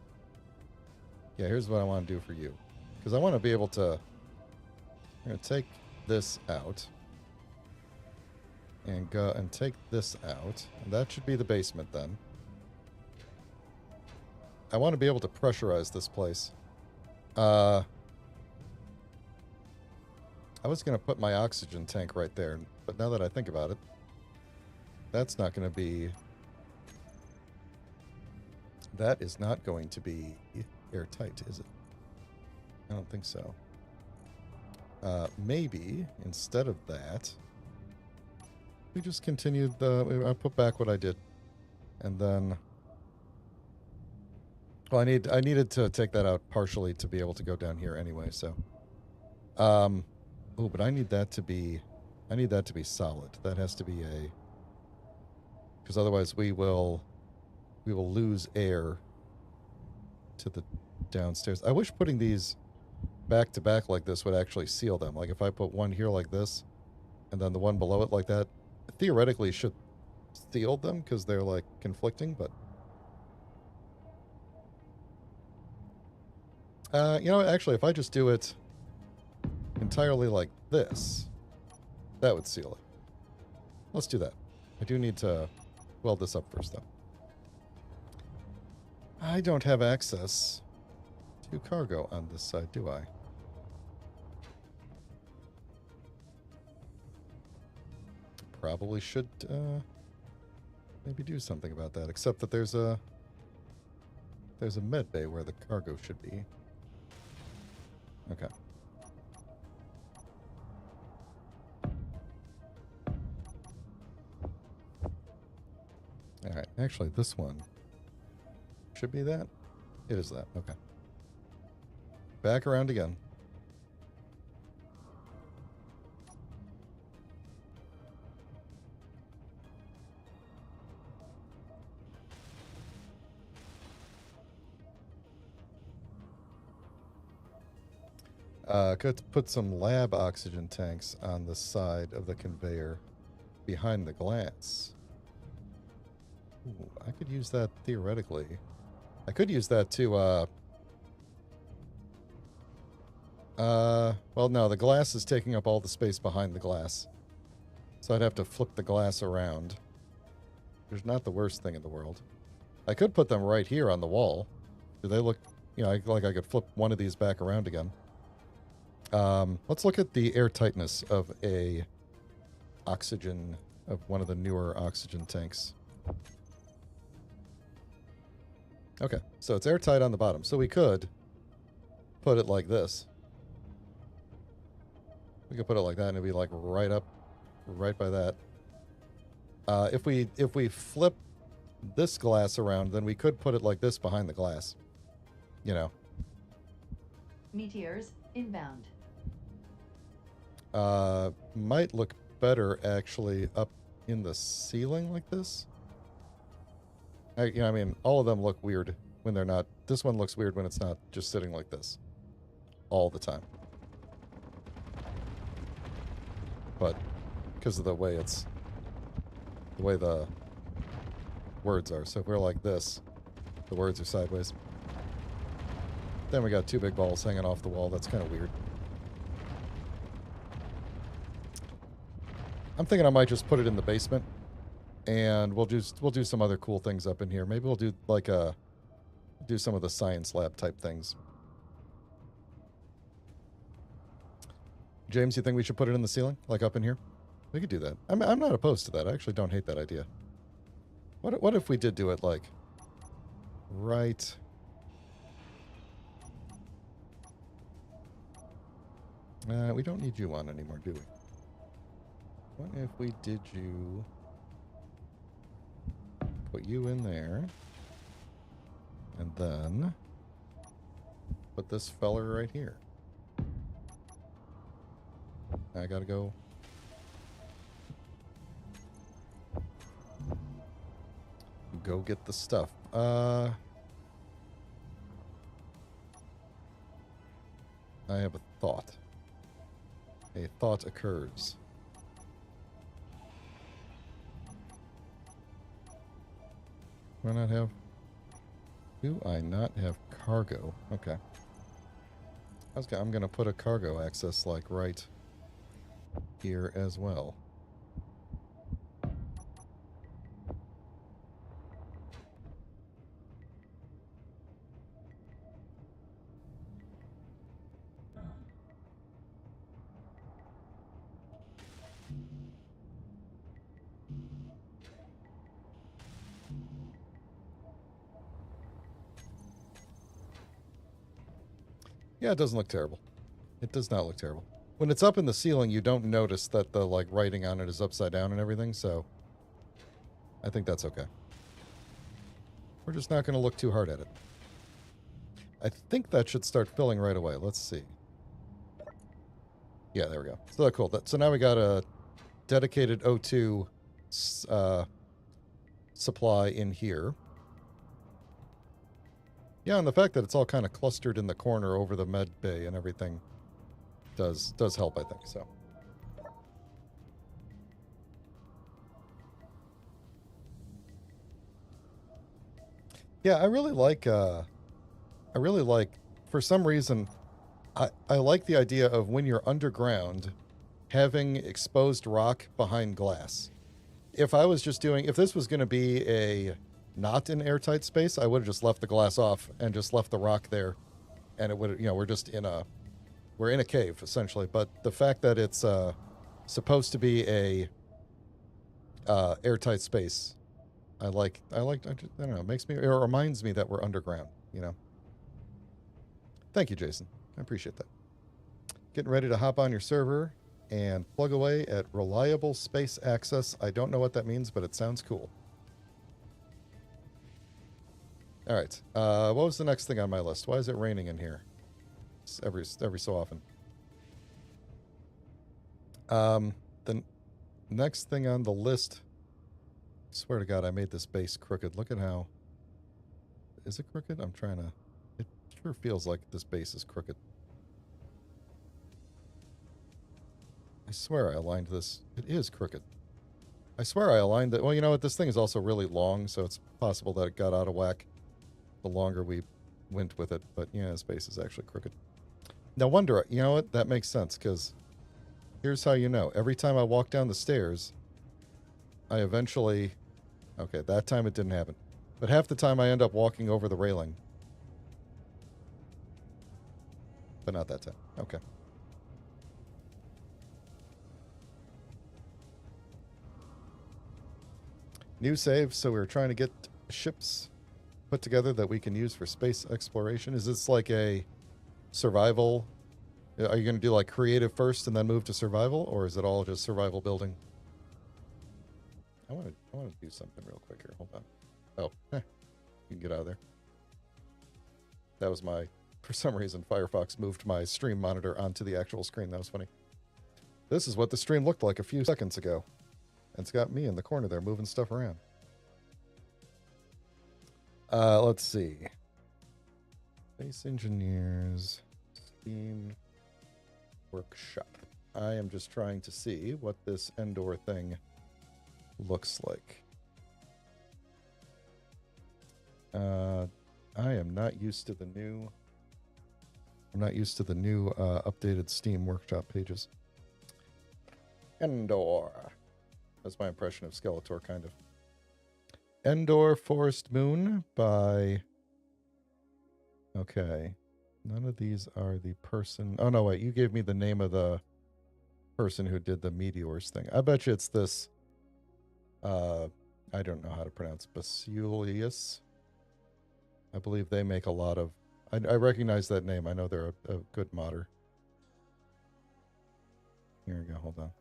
yeah, here's what I want to do for you. Because I want to be able to, I'm going to take this out. And go and take this out. And that should be the basement then. I want to be able to pressurize this place. I was going to put my oxygen tank right there, but now that I think about it, that's not going to be... That is not going to be airtight, is it? I don't think so. Maybe, instead of that... We just continued the... I put back what I did. And then... Well, I needed to take that out partially to be able to go down here anyway, so... Oh, but I need that to be solid. That has to be a, because otherwise we will lose air to the downstairs. I wish putting these back to back like this would actually seal them. Like if I put one here like this and then the one below it like that, theoretically should seal them because they're like conflicting, but you know, actually if I just do it entirely like this, that would seal it. Let's do that. I do need to weld this up first though. I don't have access to cargo on this side, do I? Probably should maybe do something about that, except that there's a med bay where the cargo should be. Okay. All right. Actually, this one should be that. It is that. Okay. Back around again. Could put some lab oxygen tanks on the side of the conveyor behind the glass. Ooh, I could use that theoretically. I could use that to, well, no, the glass is taking up all the space behind the glass. So I'd have to flip the glass around. Which is not the worst thing in the world. I could put them right here on the wall. Do they look, you know, like I could flip one of these back around again. Let's look at the air tightness of one of the newer oxygen tanks. Okay, so it's airtight on the bottom. So we could put it like this. We could put it like that and it'd be like right up, right by that. If we flip this glass around, then we could put it like this behind the glass. You know.
Meteors inbound.
Might look better actually up in the ceiling like this. I mean, all of them look weird when they're not. This one looks weird when it's not just sitting like this all the time. But because of the way the words are. So if we're like this, the words are sideways. Then we got two big balls hanging off the wall. That's kind of weird. I'm thinking I might just put it in the basement, and we'll do some other cool things up in here. Maybe we'll do like do some of the science lab type things. James, you think we should put it in the ceiling, like up in here? We could do that. I'm not opposed to that. I actually don't hate that idea. What if we did do it like right? We don't need you on anymore, do we? What if we did you put you in there and then put this feller right here? I gotta go. Go get the stuff. I have a thought. A thought occurs. Do I not have cargo? Okay. I'm gonna put a cargo access like right here as well. Yeah, it doesn't look terrible. It does not look terrible. When it's up in the ceiling, you don't notice that the like writing on it is upside down and everything, so I think that's okay. We're just not going to look too hard at it. I think that should start filling right away. Let's see. Yeah, there we go. So cool. So now we got a dedicated O2 supply in here. Yeah, and the fact that it's all kind of clustered in the corner over the med bay and everything does help, I think. So. Yeah, I really like for some reason I like the idea of when you're underground having exposed rock behind glass. If I was just doing if this was going to be a not an airtight space, I would have just left the glass off and just left the rock there, and it would we're in a cave essentially. But the fact that it's supposed to be a airtight space, I don't know, it reminds me that we're underground, you know. Thank you, Jason. I appreciate that. Getting ready to hop on your server and plug away at reliable space access. I don't know what that means, but it sounds cool. All right. What was the next thing on my list? Why is it raining in here? It's every so often. The next thing on the list. I swear to God, I made this base crooked. Look at how. Is it crooked? I'm trying to. It sure feels like this base is crooked. I swear I aligned this. It is crooked. I swear I aligned it. Well, you know what? This thing is also really long, so it's possible that it got out of whack the longer we went with it. But yeah, this base is actually crooked. No wonder. You know what? That makes sense, because here's how you know. Every time I walk down the stairs, I eventually... Okay, that time it didn't happen. But half the time I end up walking over the railing. But not that time. Okay. New save, so we're trying to get ships put together that we can use for space exploration. Is this like a survival? Are you going to do like creative first and then move to survival, or is it all just survival building? I want to do something real quick here. Hold on. Oh, you can get out of there. That was my, for some reason, Firefox moved my stream monitor onto the actual screen. That was funny. This is what the stream looked like a few seconds ago. And it's got me in the corner there moving stuff around. Let's see. Space Engineers Steam Workshop. I am just trying to see what this Endor thing looks like. I am not used to the new... I'm not used to the new updated Steam Workshop pages. Endor. That's my impression of Skeletor, kind of. Endor Forest Moon by... Okay. None of these are the person... Oh, no, wait. You gave me the name of the person who did the Meteors thing. I bet you it's this... I don't know how to pronounce Basileus. I believe they make a lot of... I recognize that name. I know they're a good modder. Here we go. Hold on.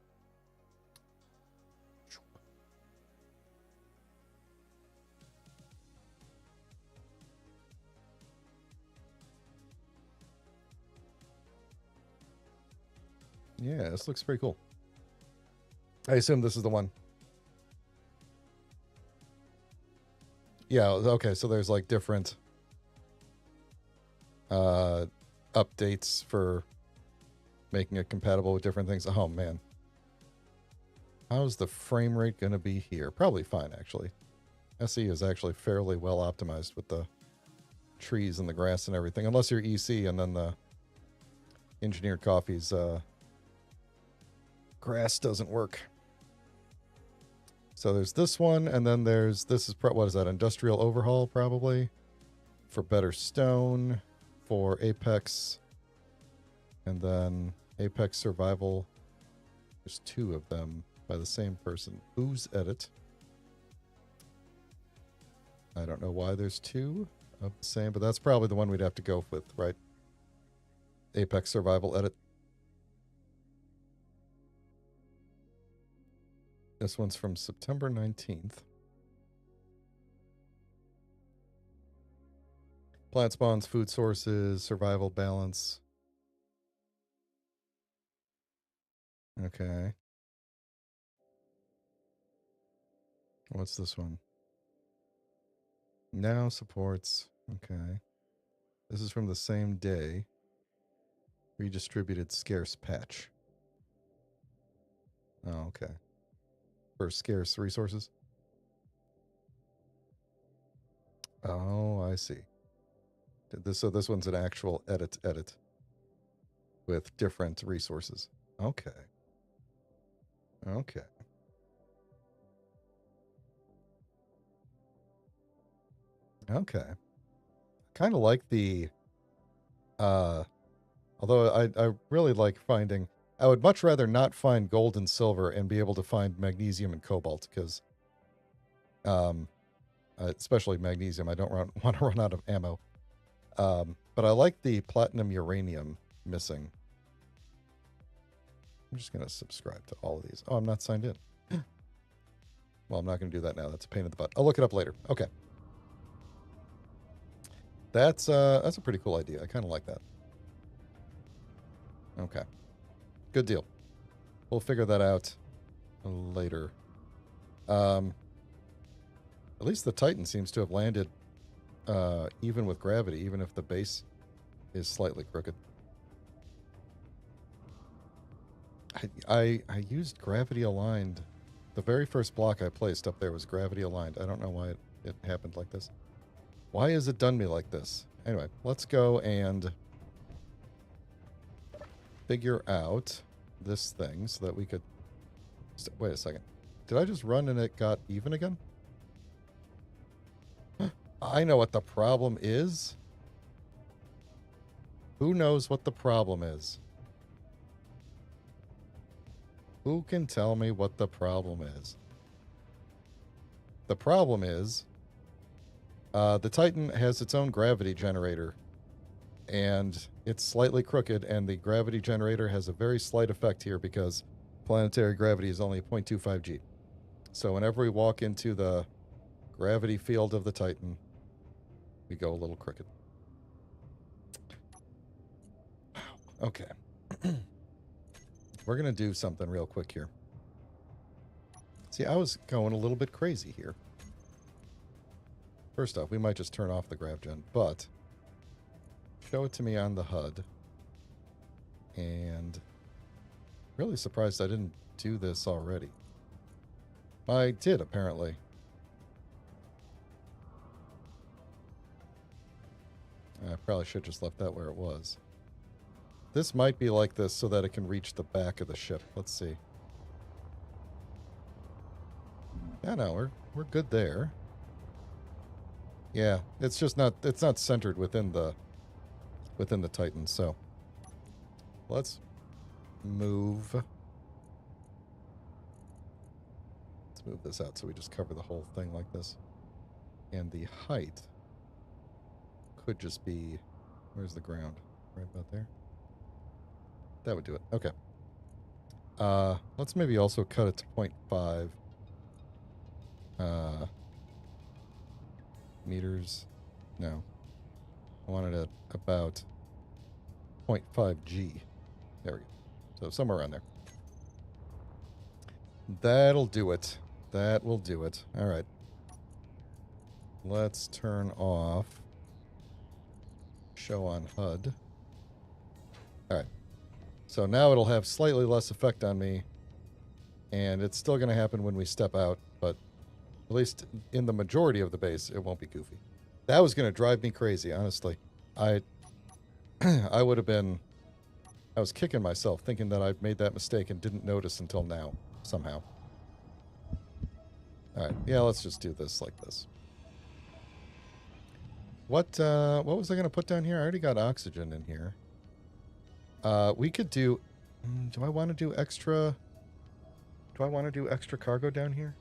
Yeah, this looks pretty cool. I assume this is the one. Yeah, okay, so there's like different updates for making it compatible with different things. Oh, man. How's the frame rate going to be here? Probably fine, actually. SE is actually fairly well optimized with the trees and the grass and everything, unless you're EC and then the engineered coffee's grass doesn't work. So there's this one, and then there's, this is, what is that, industrial overhaul, probably, for better stone, for Apex, and then Apex survival. There's two of them by the same person. Ooze edit. I don't know why there's two of the same, but that's probably the one we'd have to go with, right? Apex survival edit. This one's from September 19th. Plant spawns, food sources, survival balance. Okay. What's this one? Now supports. Okay. This is from the same day. Redistributed scarce patch. Oh, okay. For scarce resources? Oh, I see. So this one's an actual edit with different resources. Okay. Okay. Okay. Kind of like the although I really like finding, I would much rather not find gold and silver and be able to find magnesium and cobalt, because especially magnesium, I don't want to run out of ammo. But I like the platinum uranium missing. I'm just going to subscribe to all of these. Oh, I'm not signed in. Well, I'm not going to do that now. That's a pain in the butt. I'll look it up later. Okay. That's a pretty cool idea. I kind of like that. Okay. Good deal. We'll figure that out later. At least the Titan seems to have landed even with gravity, even if the base is slightly crooked. I used gravity aligned. The very first block I placed up there was gravity aligned. I don't know why it happened like this. Why has it done me like this? Anyway, let's go and figure out this thing so that we could... Wait a second. Did I just run and it got even again? I know what the problem is. Who knows what the problem is? Who can tell me what the problem is? The problem is the Titan has its own gravity generator, and it's slightly crooked, and the gravity generator has a very slight effect here because planetary gravity is only 0.25 G. So whenever we walk into the gravity field of the Titan, we go a little crooked. Okay. We're going to do something real quick here. See, I was going a little bit crazy here. First off, we might just turn off the grav gen, but show it to me on the HUD. And really surprised I didn't do this already. I did, apparently. I probably should have just left that where it was. This might be like this so that it can reach the back of the ship. Let's see. Yeah, no, we're good there. Yeah, it's just not, it's not centered within the Titan, so let's move. Let's move this out so we just cover the whole thing like this. And the height could just be, where's the ground? Right about there. That would do it. Okay. Let's maybe also cut it to 0.5 meters. No. I wanted it about 0.5 G. There we go. So somewhere around there. That'll do it. That will do it. All right. Let's turn off show on HUD. All right. So now it'll have slightly less effect on me, and it's still going to happen when we step out, but at least in the majority of the base, it won't be goofy. That was going to drive me crazy, honestly. I would have been... I was kicking myself thinking that I'd made that mistake and didn't notice until now, somehow. All right, yeah, let's just do this like this. What was I going to put down here? I already got oxygen in here. We could do... do I want to do extra... Do I want to do extra cargo down here?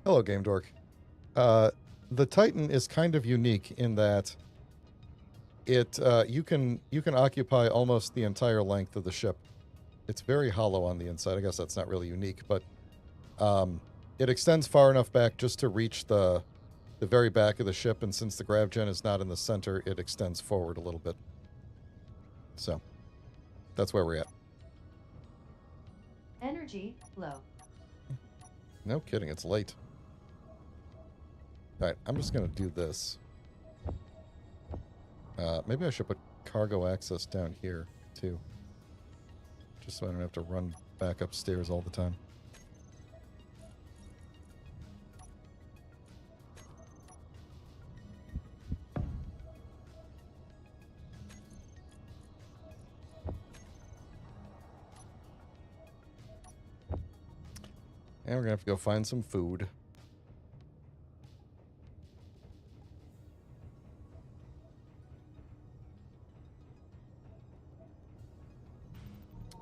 Hello, Game Dork. The Titan is kind of unique in that it you can occupy almost the entire length of the ship. It's very hollow on the inside. I guess that's not really unique, but it extends far enough back just to reach the the very back of the ship, and since the grav gen is not in the center, it extends forward a little bit. So, that's where we're at.
Energy low.
No kidding, it's late. Alright, I'm just going to do this. Maybe I should put cargo access down here, too. Just so I don't have to run back upstairs all the time. And we're going to have to go find some food.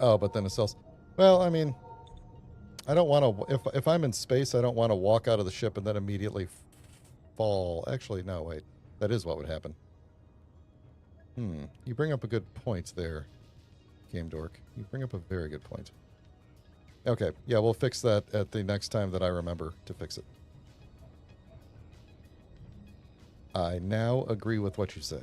Oh, but then it sells. Well, I mean, I don't want to. If I'm in space, I don't want to walk out of the ship and then immediately fall. Actually, no, wait. That is what would happen. You bring up a good point there, Game Dork. You bring up a very good point. Okay, yeah, we'll fix that at the next time that I remember to fix it. I now agree with what you say.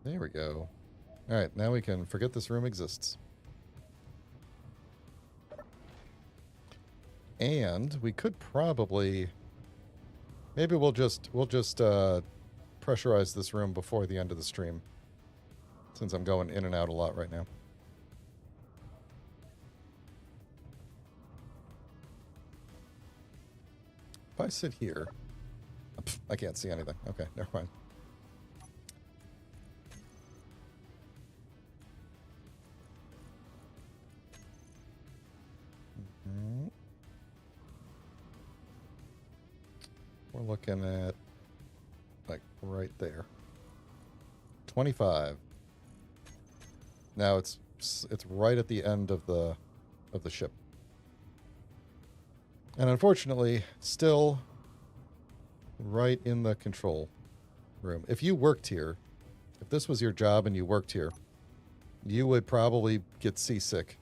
There we go. Alright, now we can forget this room exists. And we could probably... Maybe we'll just pressurize this room before the end of the stream. Since I'm going in and out a lot right now. If I sit here... I can't see anything. Okay, never mind. We're looking at, like, right there. 25. Now it's right at the end of the ship. And unfortunately, still right in the control room. If you worked here, if this was your job and you worked here, you would probably get seasick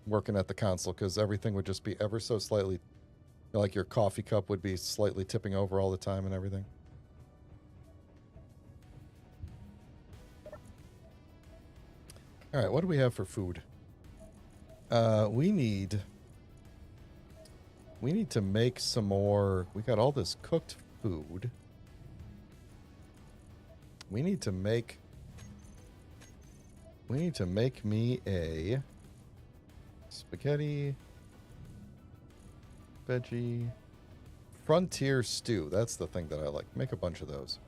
working at the console because everything would just be ever so slightly... Like your coffee cup would be slightly tipping over all the time and everything. All right, what do we have for food? We need to make some more. We got all this cooked food. We need to make me a spaghetti veggie frontier stew. That's the thing that I like. Make a bunch of those.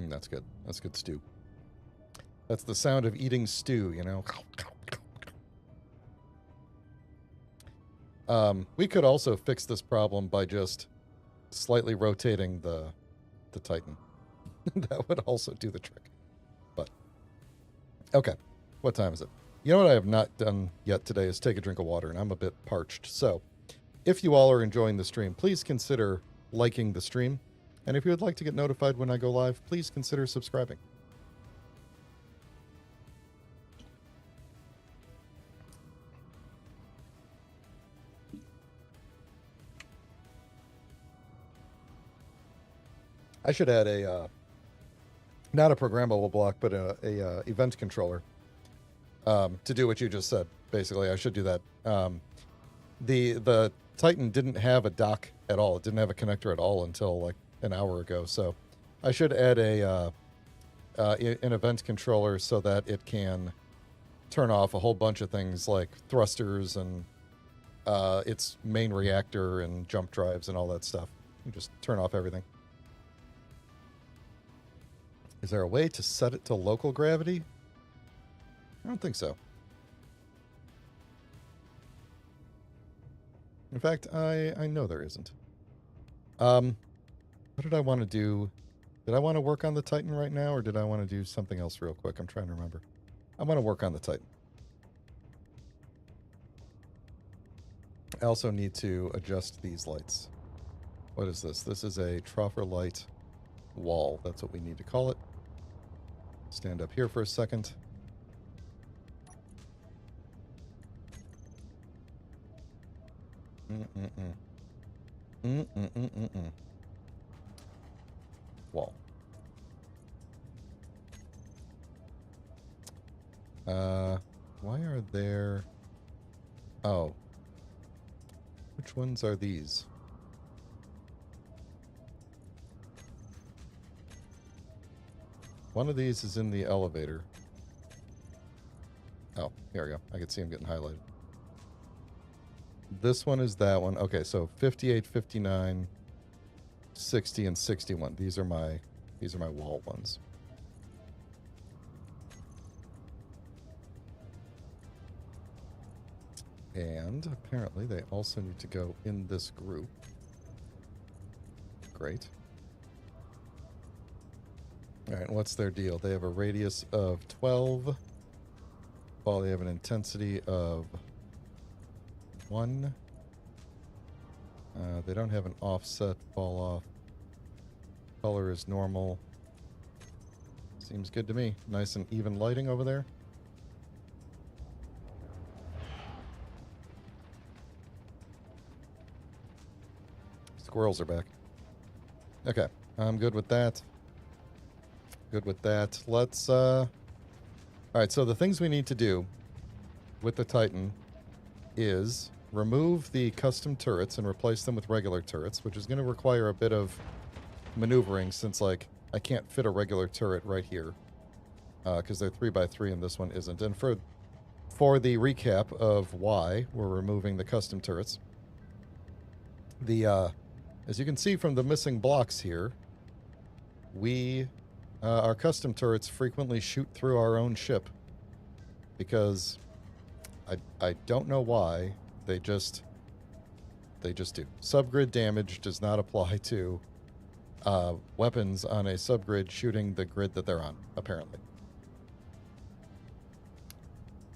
That's good. That's good stew. That's the sound of eating stew, you know. We could also fix this problem by just slightly rotating the Titan. That would also do the trick. But, okay. What time is it? You know what I have not done yet today is take a drink of water, and I'm a bit parched. So, if you all are enjoying the stream, please consider liking the stream. And if you would like to get notified when I go live, please consider subscribing. I should add a, not a programmable block, but a event controller to do what you just said. Basically, I should do that. The Titan didn't have a dock at all. It didn't have a connector at all until like an hour ago. So I should add an event controller so that it can turn off a whole bunch of things like thrusters and its main reactor and jump drives and all that stuff. You just turn off everything. Is there a way to set it to local gravity? I don't think so. In fact, I know there isn't. What did I want to do Did I want to work on the Titan right now, or did I want to do something else real quick? I'm trying to remember. I want to work on the Titan. I also need to adjust these lights. What is this? This is a Troffer light wall. That's what we need to call it. Stand up here for a second. Wall. Why are there... Oh. Which ones are these? One of these is in the elevator. Oh, here we go. I can see them getting highlighted. This one is that one. Okay, so 58, 59, 60, and 61. These are my wall ones. And apparently they also need to go in this group. Great. All right, what's their deal? They have a radius of 12, while they have an intensity of 1. They don't have an offset fall off. Color is normal. Seems good to me. Nice and even lighting over there. Squirrels are back. Okay, I'm good with that. Good with that. Let's, Alright, so the things we need to do with the Titan is remove the custom turrets and replace them with regular turrets, which is going to require a bit of maneuvering since, like, I can't fit a regular turret right here. Because they're 3x3 and this one isn't. And for the recap of why we're removing the custom turrets, as you can see from the missing blocks here, our custom turrets frequently shoot through our own ship because I don't know why, they just do. Subgrid damage does not apply to weapons on a subgrid shooting the grid that they're on, apparently.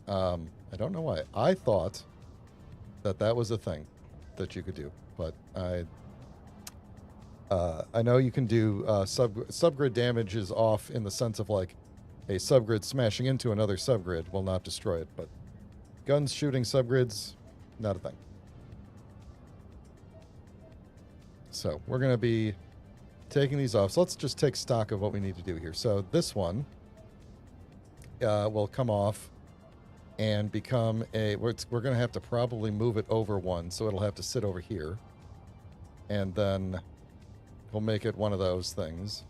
I don't know why. I thought that was a thing that you could do, but I know you can do subgrid damage is off in the sense of like a subgrid smashing into another subgrid will not destroy it, but guns shooting subgrids, not a thing. So we're going to be taking these off. So let's just take stock of what we need to do here. So this one will come off and become a... We're going to have to probably move it over one, so it'll have to sit over here. And then we'll make it one of those things.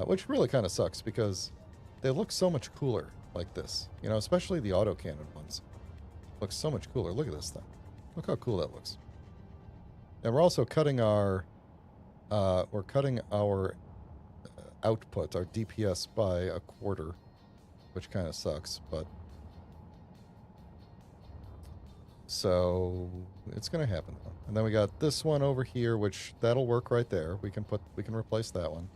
Which really kind of sucks because they look so much cooler like this. You know, especially the autocannon ones. Looks so much cooler. Look at this thing. Look how cool that looks. And we're also cutting our... output, our DPS by a quarter, which kind of sucks, but... So, it's going to happen, though. And then we got this one over here, which that'll work right there. We can replace that one.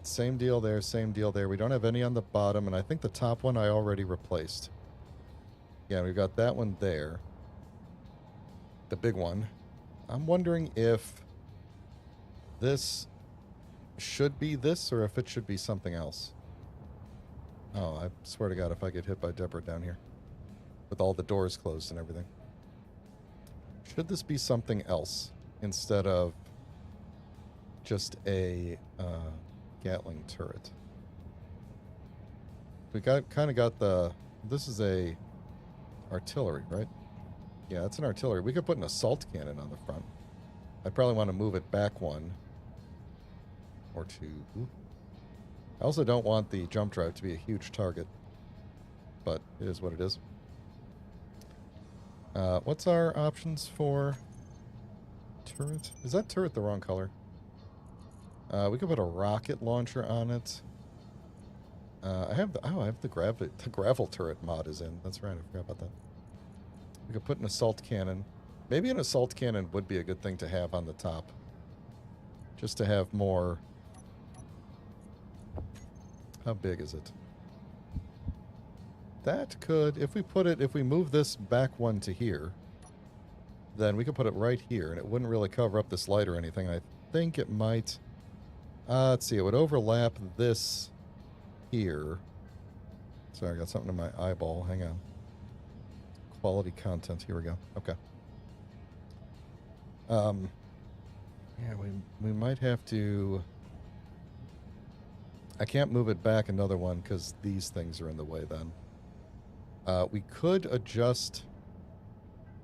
Same deal there, same deal there. We don't have any on the bottom, and I think the top one I already replaced. Yeah, we've got that one there. The big one. I'm wondering if this should be this, or if it should be something else. Oh, I swear to God, if I get hit by Deborah down here. With all the doors closed and everything. Should this be something else instead of just a Gatling turret? We kind of got the... This is a artillery, right? Yeah, it's an artillery. We could put an assault cannon on the front. I'd probably want to move it back one or two. I also don't want the jump drive to be a huge target, but it is what it is. What's our options for turret? Is that turret the wrong color? We could put a rocket launcher on it. I have the gravel turret mod is in. That's right, I forgot about that. We could put an assault cannon. Maybe an assault cannon would be a good thing to have on the top. just to have more. How big is it? That could, if we move this back one to here, then we could put it right here, and it wouldn't really cover up this light or anything. I think it might. Let's see, it would overlap this here. Sorry, I got something in my eyeball. Hang on. Quality content. Here we go. Okay. Yeah, we might have to. I can't move it back another one because these things are in the way then. We could adjust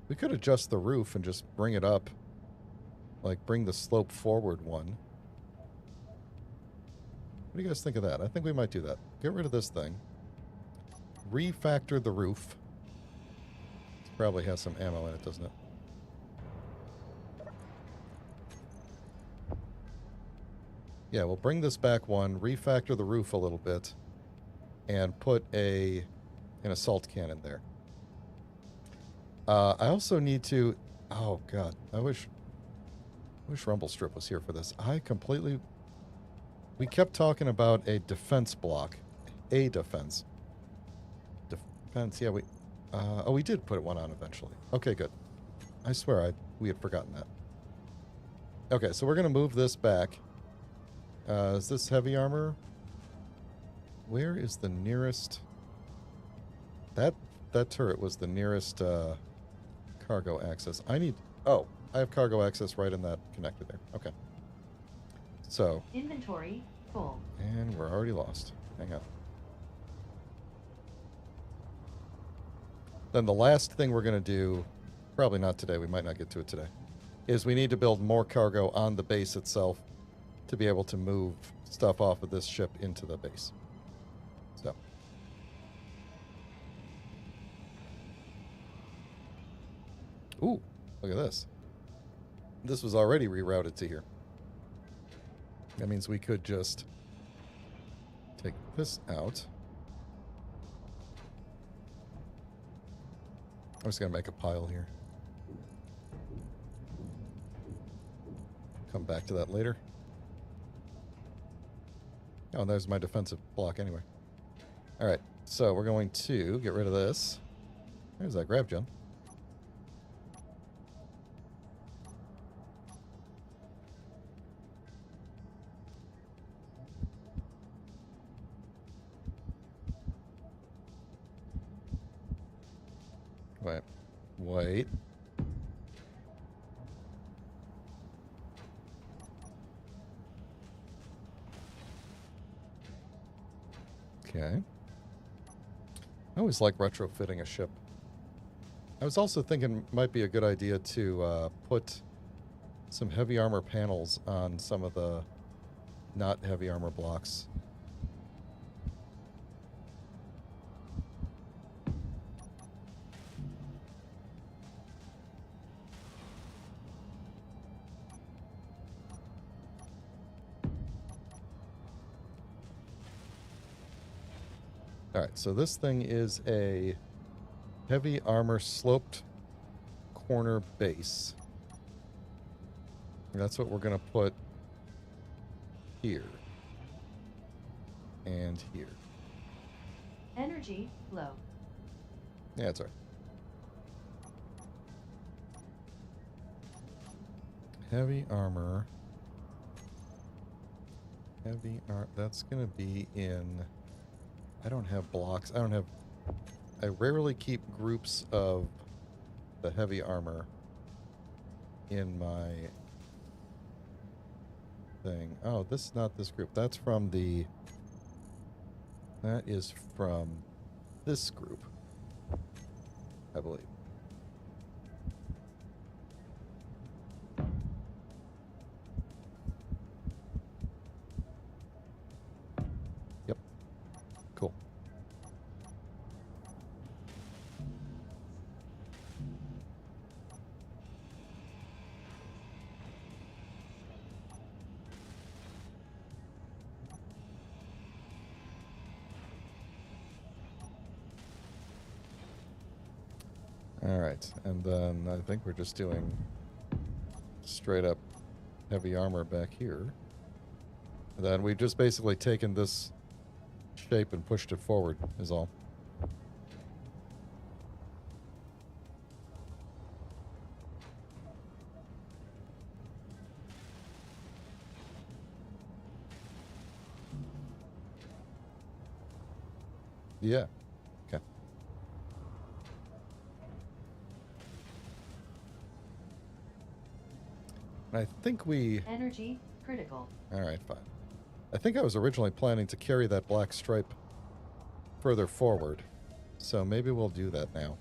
the roof and just bring it up. Like, bring the slope forward one. What do you guys think of that? I think we might do that. Get rid of this thing. Refactor the roof. This probably has some ammo in it, doesn't it? Yeah, we'll bring this back one, refactor the roof a little bit, and put an assault cannon there. I also need to... Oh, God. I wish Rumble Strip was here for this. We kept talking about a defense block. A defense. Defense, yeah, we did put one on eventually. Okay, good. I swear we had forgotten that. Okay, so we're going to move this back. Is this heavy armor? Where is the nearest... That turret was the nearest cargo access. Oh, I have cargo access right in that connector there. Okay. So...
Inventory full.
And we're already lost. Hang on. Then the last thing we're going to do, probably not today, we might not get to it today, is we need to build more cargo on the base itself to be able to move stuff off of this ship into the base. So. Ooh, look at this. This was already rerouted to here. That means we could just take this out. I'm just going to make a pile here. Come back to that later. Oh, and there's my defensive block anyway. Alright, so we're going to get rid of this. There's that grab gen. Wait. Okay. I always like retrofitting a ship. I was also thinking it might be a good idea to put some heavy armor panels on some of the not heavy armor blocks. Alright, so this thing is a heavy armor sloped corner base. And that's what we're going to put here. And here.
Energy low.
Yeah, that's all right. Heavy armor. That's going to be in... I don't have blocks. I rarely keep groups of the heavy armor in my thing. Oh, this is not this group. That is from this group, I believe. Yep. Cool. All right, and then I think we're just doing straight up heavy armor back here. And then we've just basically taken this shape and pushed it forward, is all. Yeah. Okay. And I think we...
Energy critical.
Alright, fine. I think I was originally planning to carry that black stripe further forward. So maybe we'll do that now.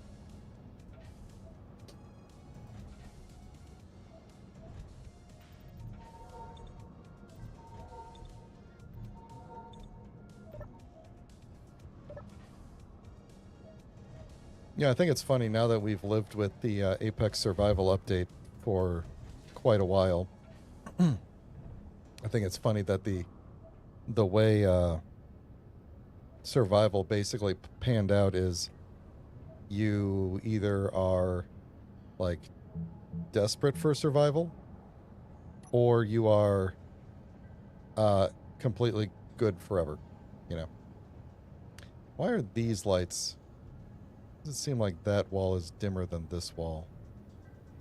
Yeah, I think it's funny now that we've lived with the Apex Survival update for quite a while. I think it's funny that the way survival basically panned out is you either are like desperate for survival or you are completely good forever, you know. Why are these lights? Does it seem like that wall is dimmer than this wall?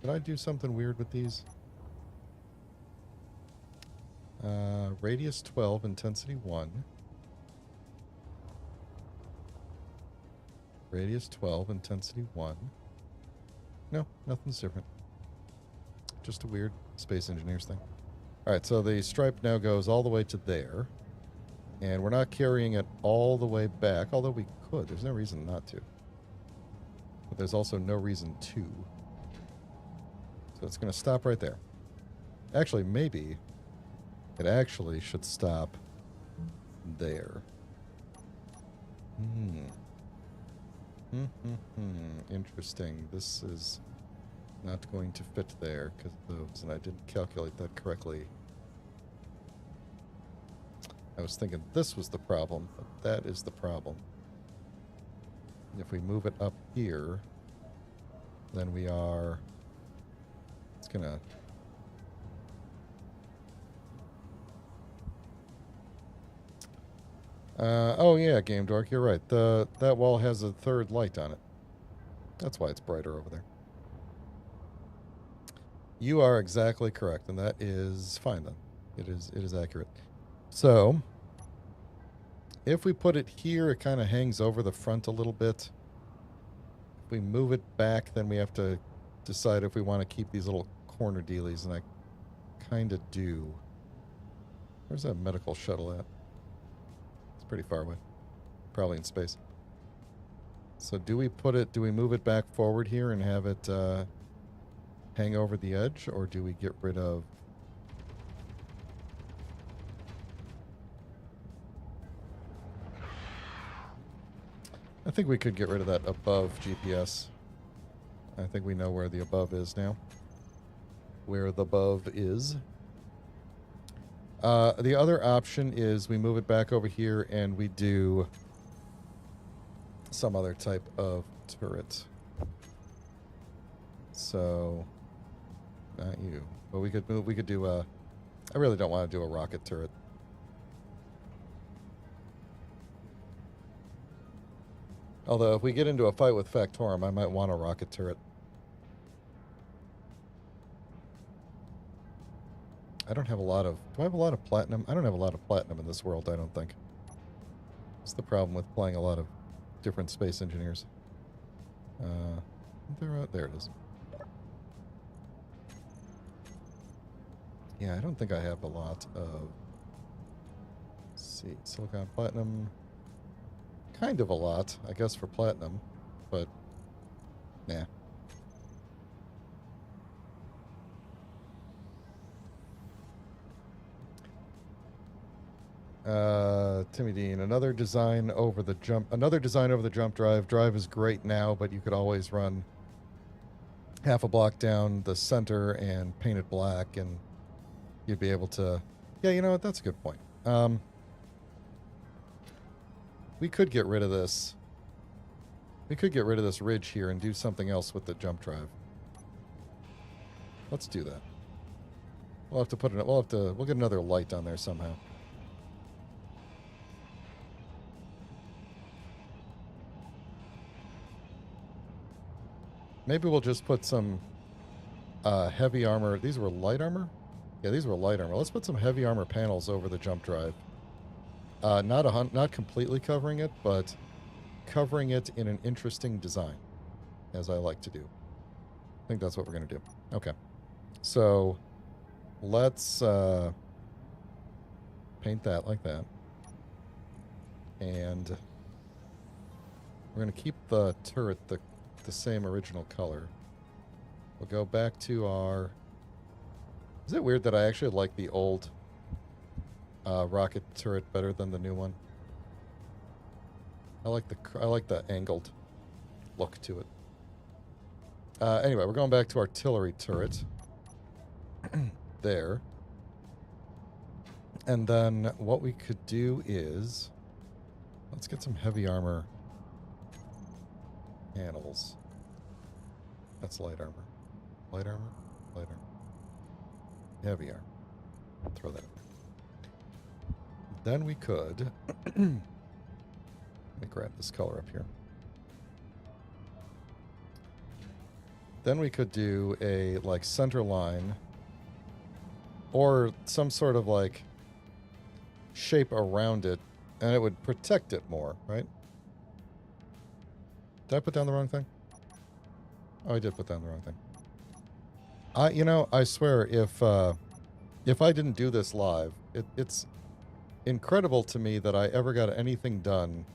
Did I do something weird with these? Radius 12, intensity 1. Radius 12, intensity 1. No, nothing's different. Just a weird Space Engineers thing. Alright, so the stripe now goes all the way to there. And we're not carrying it all the way back, although we could. There's no reason not to. But there's also no reason to. So it's going to stop right there. Actually, maybe it actually should stop there. Interesting. This is not going to fit there because of those, and I didn't calculate that correctly. I was thinking this was the problem, but that is the problem. If we move it up here, then we are... It's gonna... oh yeah, Game Dork, you're right. That wall has a third light on it. That's why it's brighter over there. You are exactly correct, and that is fine then. It is accurate. So, if we put it here, it kind of hangs over the front a little bit. If we move it back, then we have to decide if we want to keep these little corner dealies, and I kind of do. Where's that medical shuttle at? It's pretty far away. Probably in space. So do we move it back forward here and have it hang over the edge, or do we get rid of... I think we could get rid of that above GPS. I think we know where the above is now. Where the above is. The other option is we move it back over here and we do some other type of turret. So, not you. But we could do a... I really don't want to do a rocket turret. Although, if we get into a fight with Factorum, I might want a rocket turret. I don't have a lot of... Do I have a lot of platinum? I don't have a lot of platinum in this world, I don't think. That's the problem with playing a lot of different Space Engineers. There it is. Yeah, I don't think I have a lot of... Let's see, silicon platinum... Kind of a lot, I guess, for platinum, but nah. Timmy Dean, another design over the jump drive. Drive is great now, but you could always run half a block down the center and paint it black, and you'd be able to... Yeah, you know what? That's a good point. We could get rid of this. We could get rid of this ridge here and do something else with the jump drive. Let's do that. We'll have to put it. We'll get another light on there somehow. Maybe we'll just put some heavy armor. These were light armor? Yeah, these were light armor. Let's put some heavy armor panels over the jump drive. Not completely covering it, but covering it in an interesting design, as I like to do. I think that's what we're going to do. Okay. So let's paint that like that. And we're going to keep the turret the same original color. We'll go back to our... Is it weird that I actually like the old rocket turret better than the new one? I like the angled look to it. Anyway, we're going back to artillery turret. There. And then what we could do is... Let's get some heavy armor panels. That's light armor. Light armor? Light armor. Heavy armor. Throw that in there. Then we could... Let me grab this color up here. Then we could do a, like, center line or some sort of, like, shape around it, and it would protect it more, right? Did I put down the wrong thing? Oh, I did put down the wrong thing. I swear, if I didn't do this live, it's incredible to me that I ever got anything done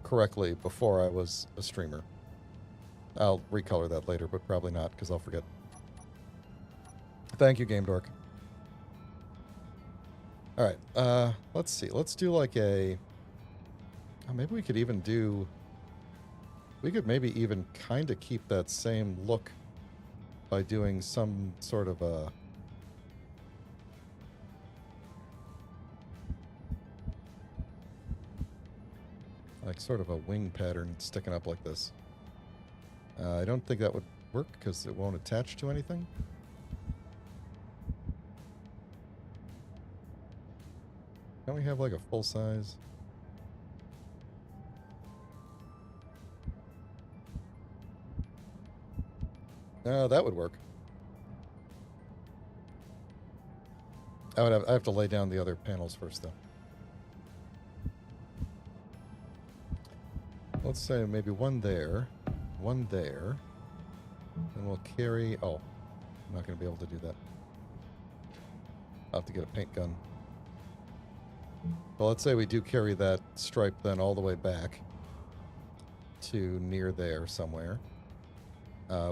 correctly before I was a streamer. I'll recolor that later, but probably not, because I'll forget. Thank you, Game Dork. Alright, let's see. Let's do like a... Oh, maybe we could even do... We could maybe even kind of keep that same look by doing some sort of a... Like sort of a wing pattern sticking up like this. I don't think that would work because it won't attach to anything. Don't we have like a full size? No, that would work. I have to lay down the other panels first, though. Let's say maybe one there, and we'll carry... Oh, I'm not going to be able to do that. I'll have to get a paint gun. Well, let's say we do carry that stripe then all the way back to near there somewhere.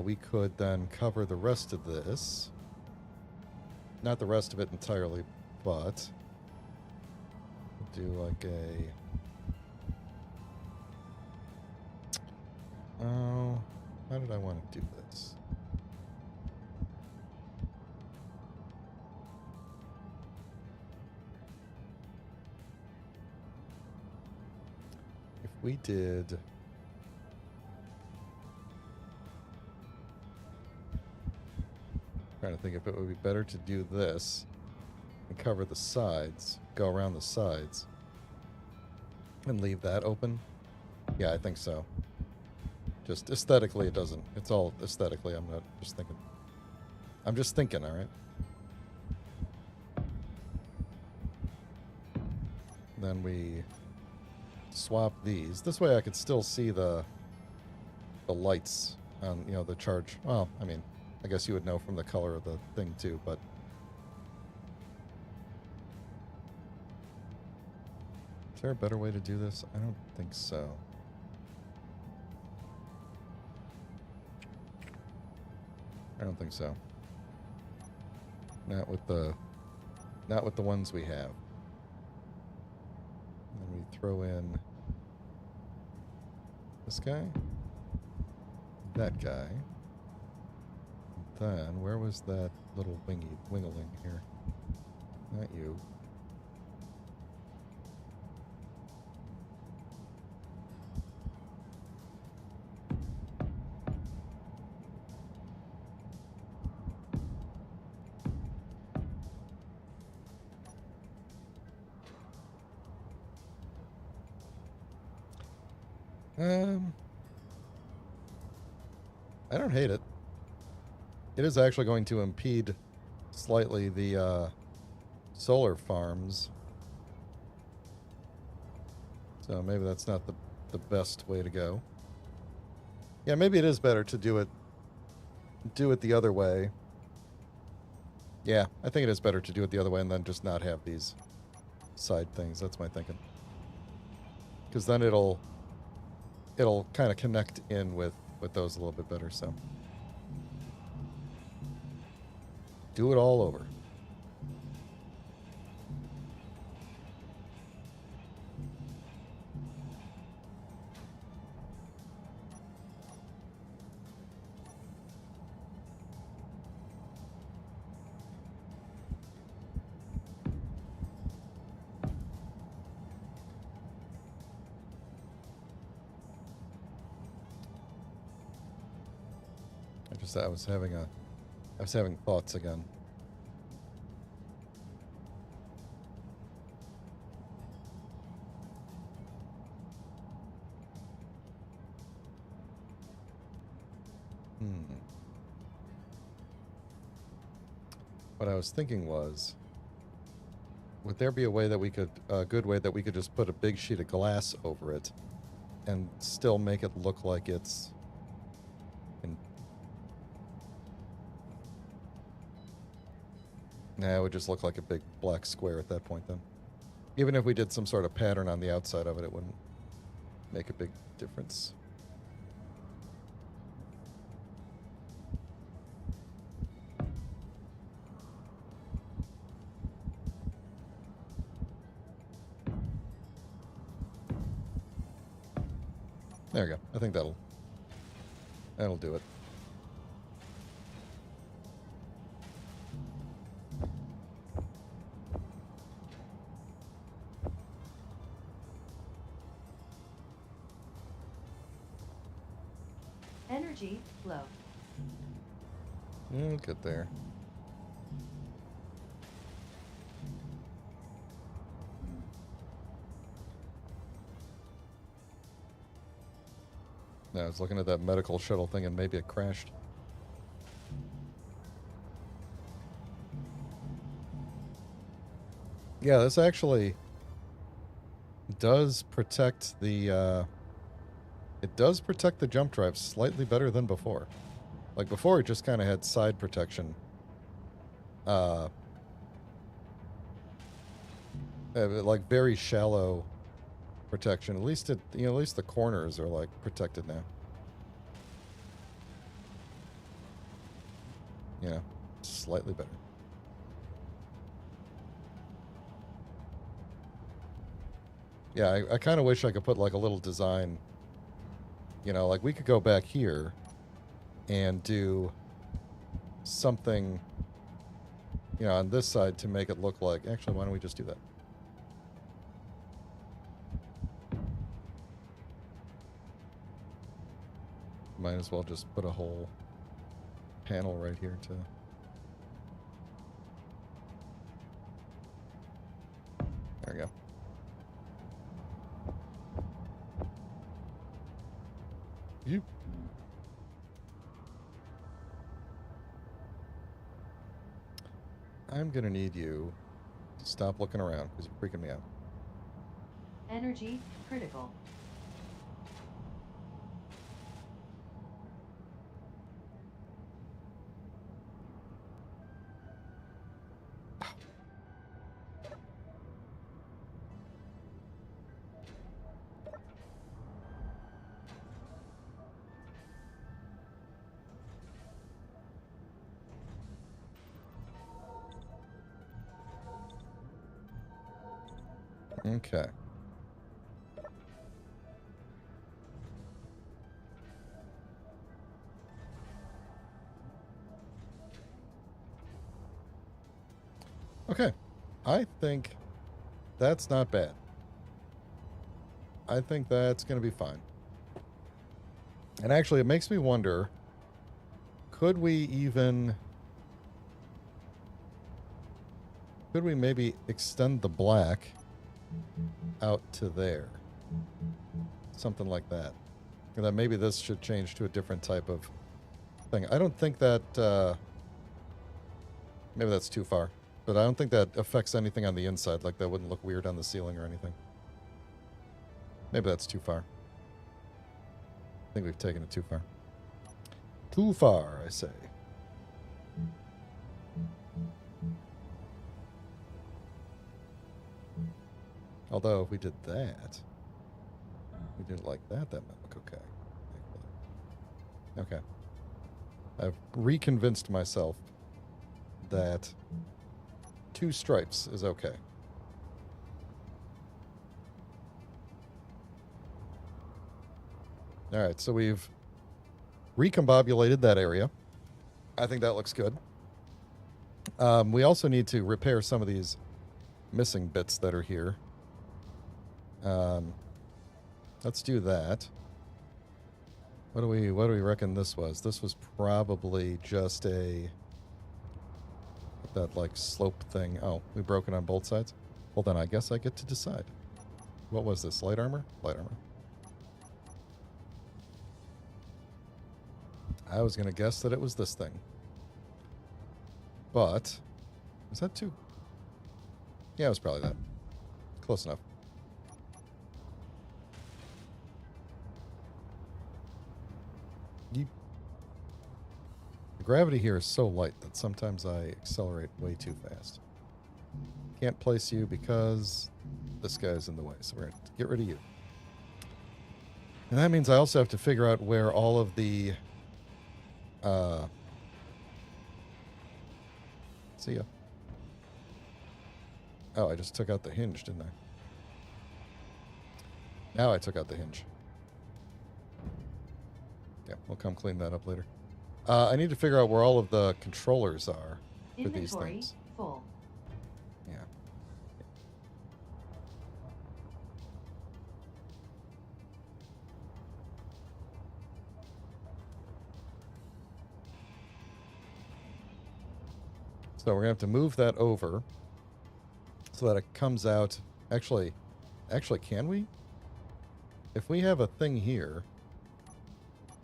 We could then cover the rest of this. Not the rest of it entirely, but do like a... Oh, how did I want to do this? If we did... Trying to think if it would be better to do this and cover the sides, go around the sides, and leave that open. Yeah, I think so. Just aesthetically, it doesn't. It's all aesthetically. I'm not just thinking. I'm just thinking, all right? Then we swap these. This way I could still see the lights on, the charge. Well, I mean, I guess you would know from the color of the thing too, but... Is there a better way to do this? I don't think so. I don't think so. Not with the ones we have. And we throw in this guy, that guy. Then where was that little wingling here? Not you. Um, I don't hate it. It is actually going to impede slightly the solar farms. So maybe that's not the best way to go. Yeah, maybe it is better to do it the other way. Yeah, I think it is better to do it the other way and then just not have these side things. That's my thinking. Because then it'll kind of connect in with those a little bit better. So do it all over. I was having thoughts again. What I was thinking was, would there be a way that we could, a good way that we could just put a big sheet of glass over it and still make it look like it's Nah, it would just look like a big black square at that point then. Even if we did some sort of pattern on the outside of it, it wouldn't make a big difference. There we go. I think that'll do it.
Energy flow.
We'll get there. I was looking at that medical shuttle thing and maybe it crashed. Yeah, this actually does protect the it does protect the jump drive slightly better than before. Like before it just kind of had side protection. Like very shallow protection. At least at least the corners are like protected now. Yeah, slightly better. Yeah, I kind of wish I could put like a little design. Like we could go back here and do something, on this side to make it look like. Actually, why don't we just do that? Might as well just put a whole panel right here too. There we go. You. I'm gonna need you to stop looking around because you're freaking me out.
Energy critical.
Okay. Okay. I think that's not bad. I think that's going to be fine. And actually, it makes me wonder, could we maybe extend the black out to there? Something like that. And then maybe this should change to a different type of thing. I don't think that... maybe that's too far. But I don't think that affects anything on the inside. Like, that wouldn't look weird on the ceiling or anything. Maybe that's too far. I think we've taken it too far. Too far, I say. Although, if we did that... we didn't like that. That might look okay. Okay. I've reconvinced myself that 2 stripes is okay. All right, so we've recombobulated that area. I think that looks good. We also need to repair some of these missing bits that are here. Let's do that. What do we reckon this was? This was probably just a that like slope thing. Oh, we broke it on both sides. Well, then I guess I get to decide. What was this? Light armor? Light armor. I was gonna guess that it was this thing. But was that too? Yeah, it was probably that. Close enough. The gravity here is so light that sometimes I accelerate way too fast. Can't place you because this guy's in the way, so we're going to get rid of you. And that means I also have to figure out where all of the... see ya. Oh, I just took out the hinge, didn't I? Now I took out the hinge. Yeah, we'll come clean that up later. I need to figure out where all of the controllers are for these things.
Full.
Yeah. So we're going to have to move that over so that it comes out. Actually, can we? If we have a thing here,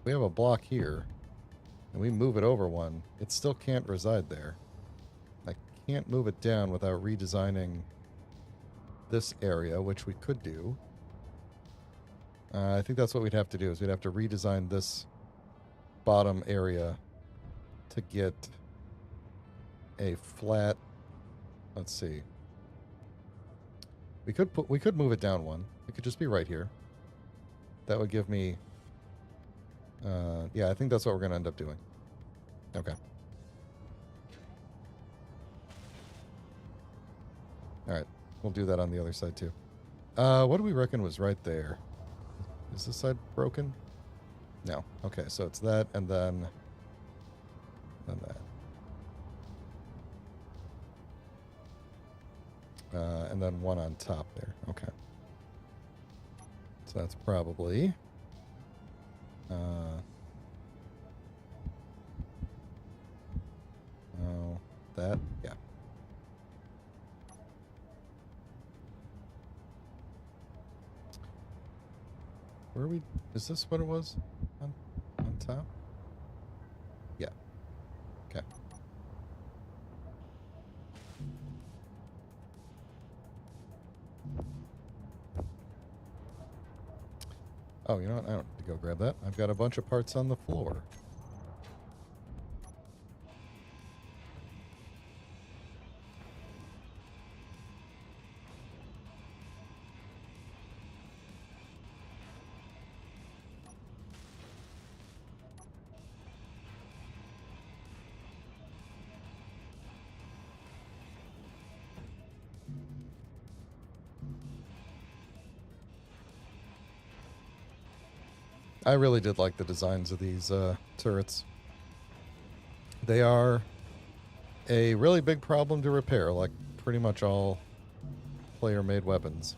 we have a block here, and we move it over one, it still can't reside there. I can't move it down without redesigning this area, which we could do. I think that's what we'd have to do, is we'd have to redesign this bottom area to get a flat... Let's see. We could move it down one. It could just be right here. That would give me... yeah, I think that's what we're going to end up doing. Okay. Alright, we'll do that on the other side too. What do we reckon was right there? Is this side broken? No. Okay, so it's that and then that. And then one on top there. Okay. So that's probably... oh, that? Yeah. Where are we? Is this what it was? On top? Yeah. Okay. Oh, you know what? I don't need to go grab that. I've got a bunch of parts on the floor. I really did like the designs of these turrets. They are a really big problem to repair, like pretty much all player-made weapons.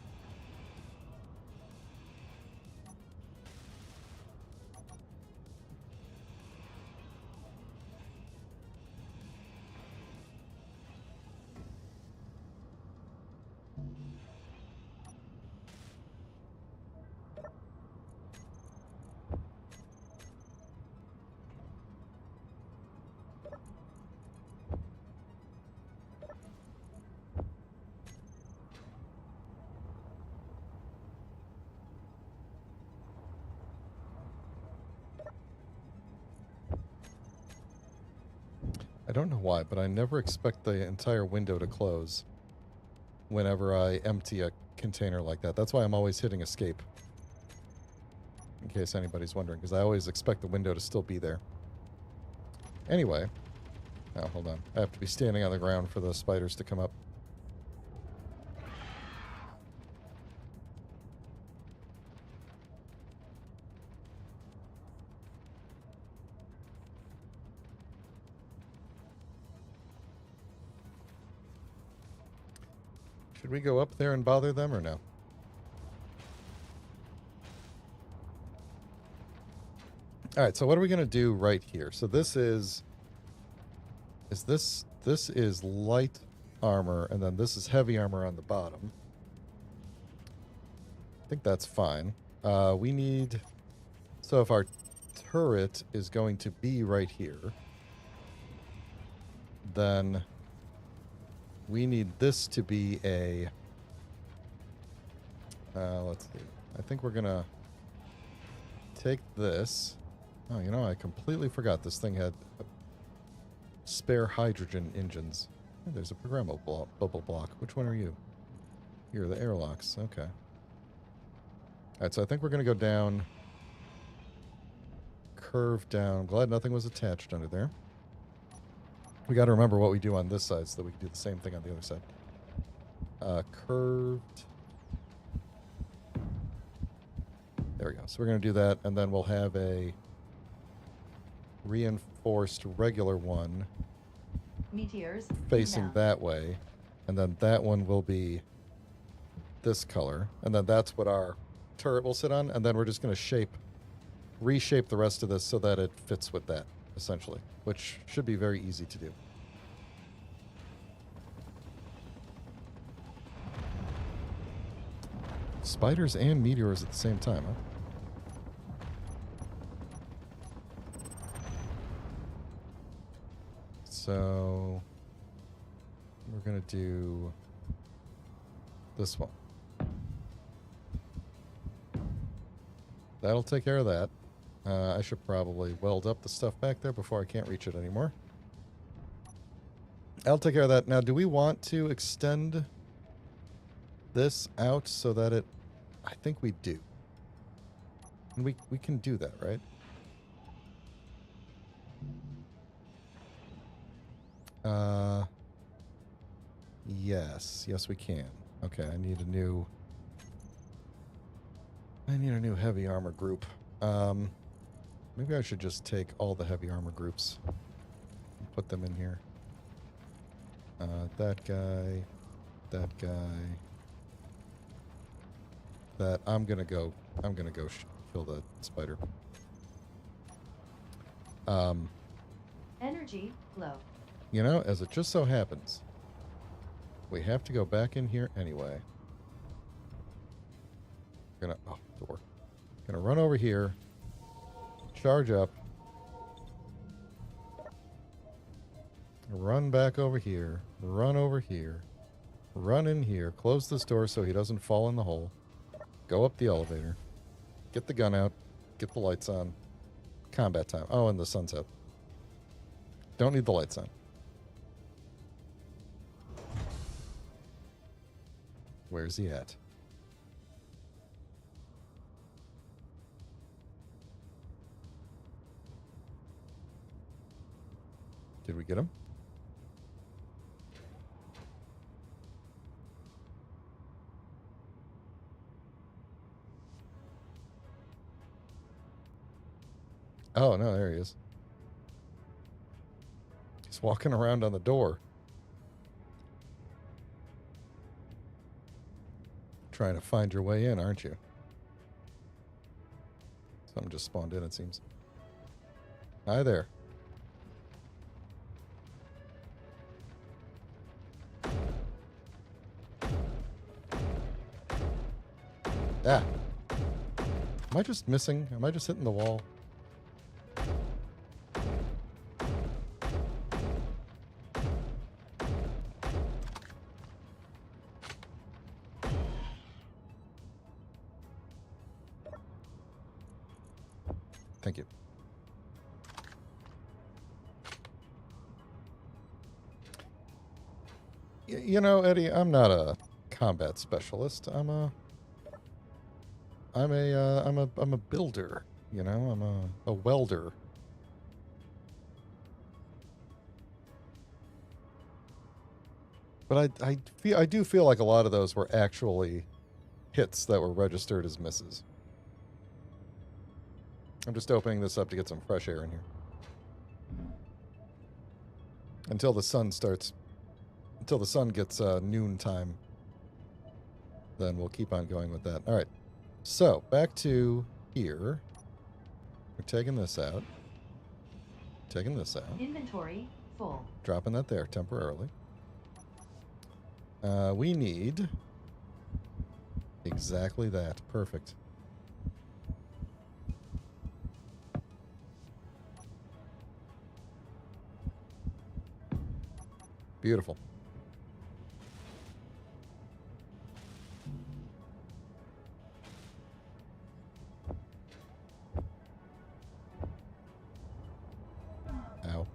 don't know why, but I never expect the entire window to close whenever I empty a container like that. That's why I'm always hitting escape. In case anybody's wondering, because I always expect the window to still be there. Anyway. Oh, hold on. I have to be standing on the ground for the spiders to come up. Should we go up there and bother them or no? Alright, so what are we going to do right here? So this is this is light armor, and then this is heavy armor on the bottom. I think that's fine. We need... So if our turret is going to be right here, then we need this to be a... let's see. I think we're going to take this... Oh, you know, I completely forgot this thing had spare hydrogen engines. Oh, there's a programmable bubble block. Which one are you? You're the airlocks. Okay. Alright, so I think we're going to go down... Curve down. Glad nothing was attached under there. We got to remember what we do on this side so that we can do the same thing on the other side. Curved... There we go. So we're going to do that, and then we'll have a... reinforced regular one
Meteors
facing
inbound.
that way, and then that one will be this color, and then that's what our turret will sit on, and then we're just going to reshape the rest of this so that it fits with that, essentially, which should be very easy to do. Spiders and meteors at the same time, huh? So we're going to do this one. That'll take care of that. I should probably weld up the stuff back there before I can't reach it anymore. I'll take care of that. Now, do we want to extend this out so that it... I think we do. And we can do that, right? Yes, we can. Okay, I need a new heavy armor group. Maybe I should just take all the heavy armor groups and put them in here. That guy, that I'm gonna go kill the spider.
Energy low.
You know, as it just so happens, we have to go back in here anyway. Door. Gonna run over here, charge up, run back over here, run over here, run in here, close this door so he doesn't fall in the hole, go up the elevator, get the gun out, get the lights on, combat time. Oh, and the sun's out. Don't need the lights on. Where's he at? Did we get him? Oh, no, there he is. He's walking around on the door. Trying to find your way in, aren't you? Something just spawned in, it seems. Hi there. Ah. Am I just missing? Am I just hitting the wall? Thank you. You know, Eddie, I'm not a combat specialist. I'm a builder. You know, I'm a welder. But I do feel like a lot of those were actually hits that were registered as misses. I'm just opening this up to get some fresh air in here. Until the sun gets noon time. Then we'll keep on going with that. All right. So, back to here. We're taking this out. Taking this out.
Inventory full.
Dropping that there temporarily. We need exactly that. Perfect. Beautiful. Ow.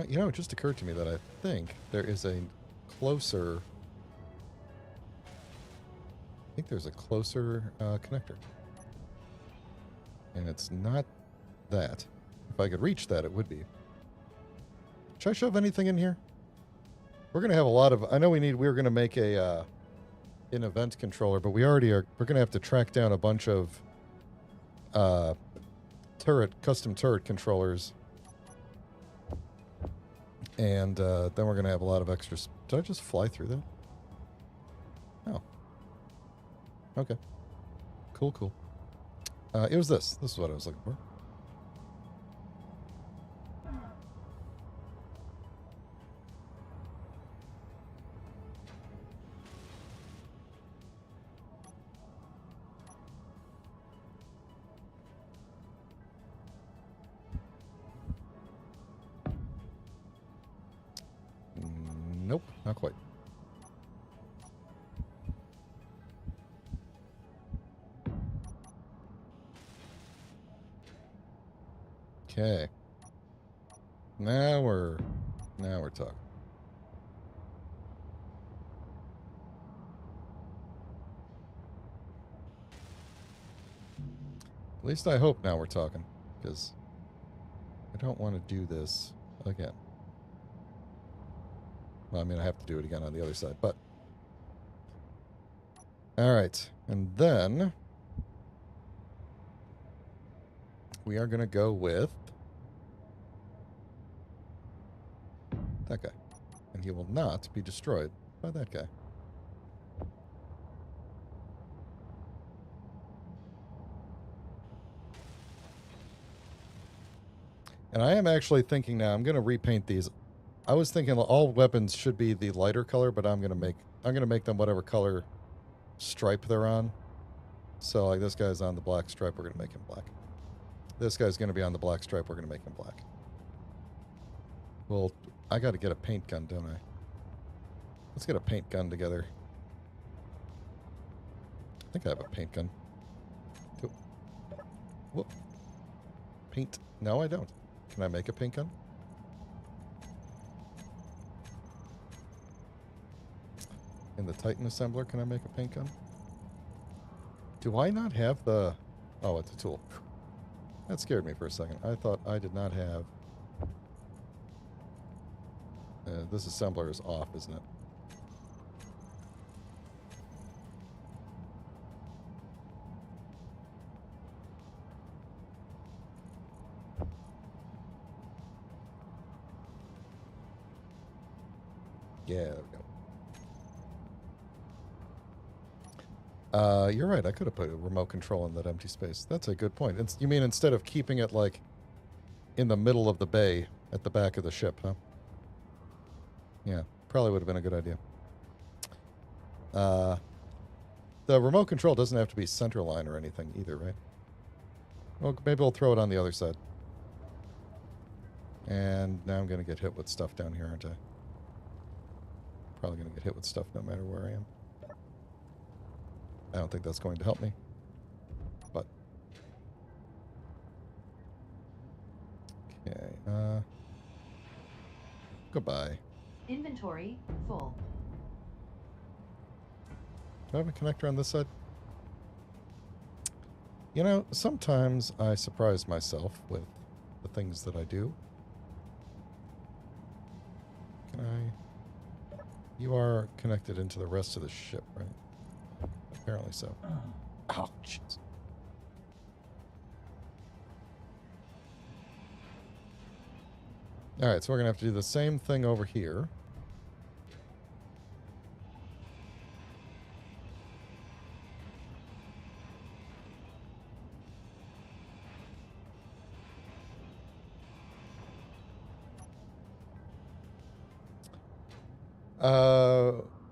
You know, it just occurred to me that I think there is a closer... I think there's a closer connector. And it's not that. If I could reach that, it would be. Should I shove anything in here? We're going to have a lot of... I know we were going to make an event controller, but we already are... We're going to have to track down a bunch of custom turret controllers. And then we're going to have a lot of extra... Did I just fly through that? Oh. Okay. Cool, cool. It was this. This is what I was looking for. Nope, not quite. Okay. Now we're talking. At least I hope now we're talking, because I don't want to do this again. Well, I mean, I have to do it again on the other side, but... Alright, and then... we are going to go with... that guy. And he will not be destroyed by that guy. And I am actually thinking now, I'm going to repaint these. I was thinking all weapons should be the lighter color, but I'm going to make them whatever color stripe they're on. So like this guy's on the black stripe, we're going to make him black. This guy's going to be on the black stripe, we're going to make him black. Well, I got to get a paint gun, don't I? Let's get a paint gun together. I think I have a paint gun. Whoop. Paint. No, I don't. Can I make a paint gun? In the Titan assembler, can I make a paint gun? Do I not have the... Oh, it's a tool. That scared me for a second. I thought I did not have... this assembler is off, isn't it? Yeah, there we go. You're right. I could have put a remote control in that empty space. That's a good point. You mean instead of keeping it, like, in the middle of the bay at the back of the ship, huh? Yeah, probably would have been a good idea. The remote control doesn't have to be centerline or anything either, right? Well, maybe we'll throw it on the other side. And now I'm going to get hit with stuff down here, aren't I? Probably going to get hit with stuff no matter where I am. I don't think that's going to help me. But... Goodbye.
Inventory full.
Do I have a connector on this side? You know, sometimes I surprise myself with the things that I do. Can I... You are connected into the rest of the ship, right? Apparently so. Oh, jeez. Alright, so we're going to have to do the same thing over here.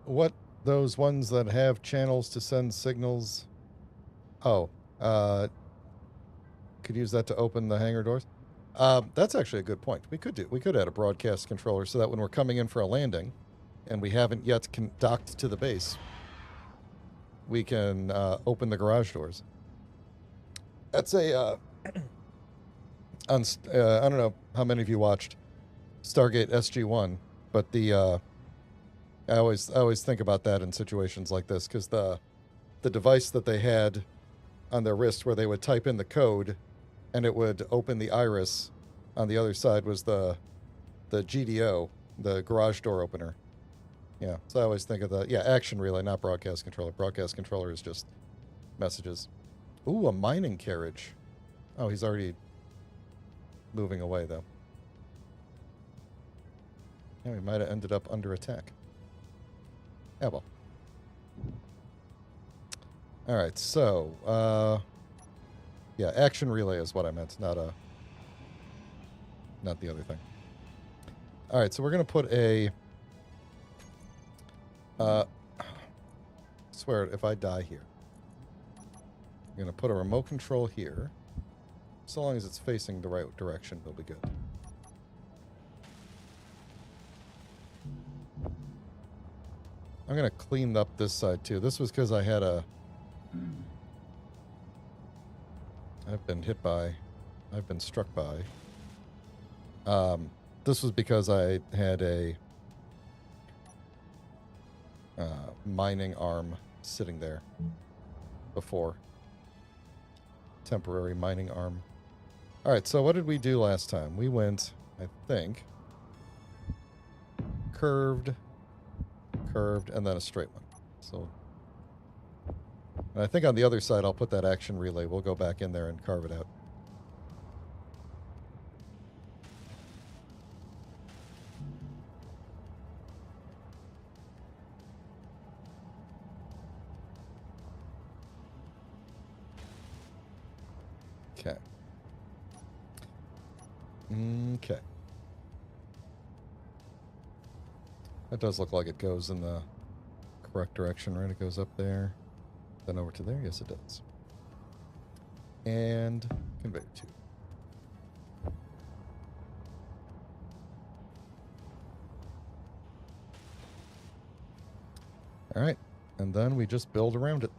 What those ones that have channels to send signals? Oh, could use that to open the hangar doors. That's actually a good point. We could add a broadcast controller so that when we're coming in for a landing, and we haven't yet docked to the base, we can open the garage doors. That's a I don't know how many of you watched Stargate SG-1, but the I always think about that in situations like this because the device that they had on their wrist where they would type in the code and it would open the iris on the other side was the GDO, the garage door opener. Yeah, so I always think of the action relay, not broadcast controller. Broadcast controller is just messages. Ooh, a mining carriage. Oh, he's already moving away though. Yeah, we might have ended up under attack. Yeah, well. All right, so yeah, action relay is what I meant, not the other thing. All right, so we're gonna put a. Swear it, if I die here, I'm gonna put a remote control here. So long as it's facing the right direction, it'll be good. I'm gonna clean up this side too. This was because I had I've been struck by. This was because I had a mining arm sitting there before. Temporary mining arm. Alright, so what did we do last time? We went, I think, curved, and then a straight one. So, and I think on the other side I'll put that action relay. We'll go back in there and carve it out. Okay. Okay. That does look like it goes in the correct direction, right? It goes up there, then over to there. Yes, it does. And conveyor tube. All right, and then we just build around it.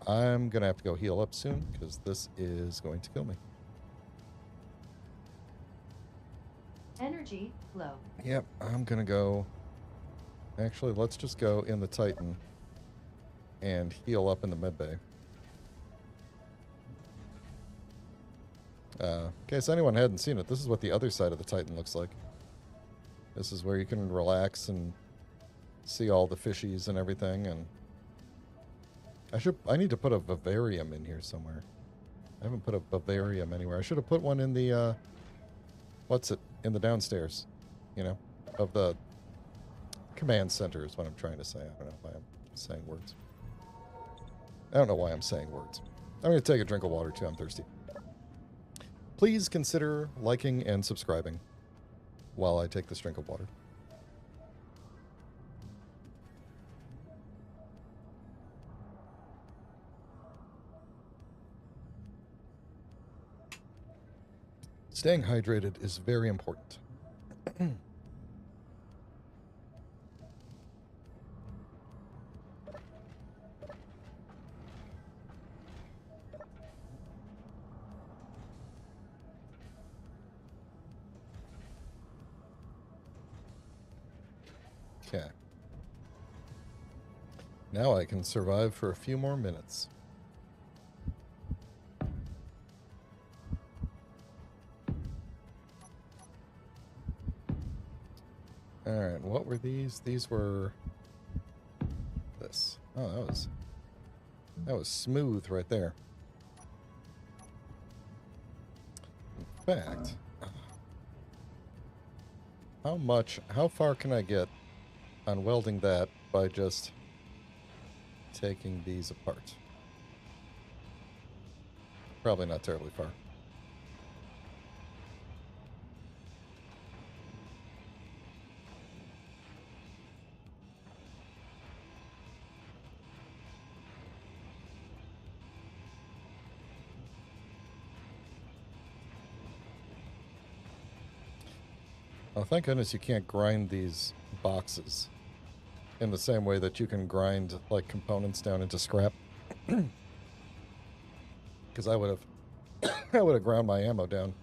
I'm gonna have to go heal up soon because this is going to kill me.
Energy low.
Yep, I'm gonna go. Actually, let's just go in the Titan and heal up in the medbay. In case anyone hadn't seen it, this is what the other side of the Titan looks like. This is where you can relax and see all the fishies and everything. And I need to put a vivarium in here somewhere. I haven't put a vivarium anywhere. I should have put one in the in the downstairs, you know, of the command center is what I'm trying to say. I don't know why I'm saying words. I don't know why I'm saying words. I'm going to take a drink of water too. I'm thirsty. Please consider liking and subscribing while I take this drink of water. Staying hydrated is very important. Okay. Now I can survive for a few more minutes. Alright, what were these? These were... this. Oh, that was smooth right there. In fact, how far can I get on welding that by just taking these apart? Probably not terribly far. Oh, thank goodness you can't grind these boxes in the same way that you can grind, like, components down into scrap. Because I would have ground my ammo down.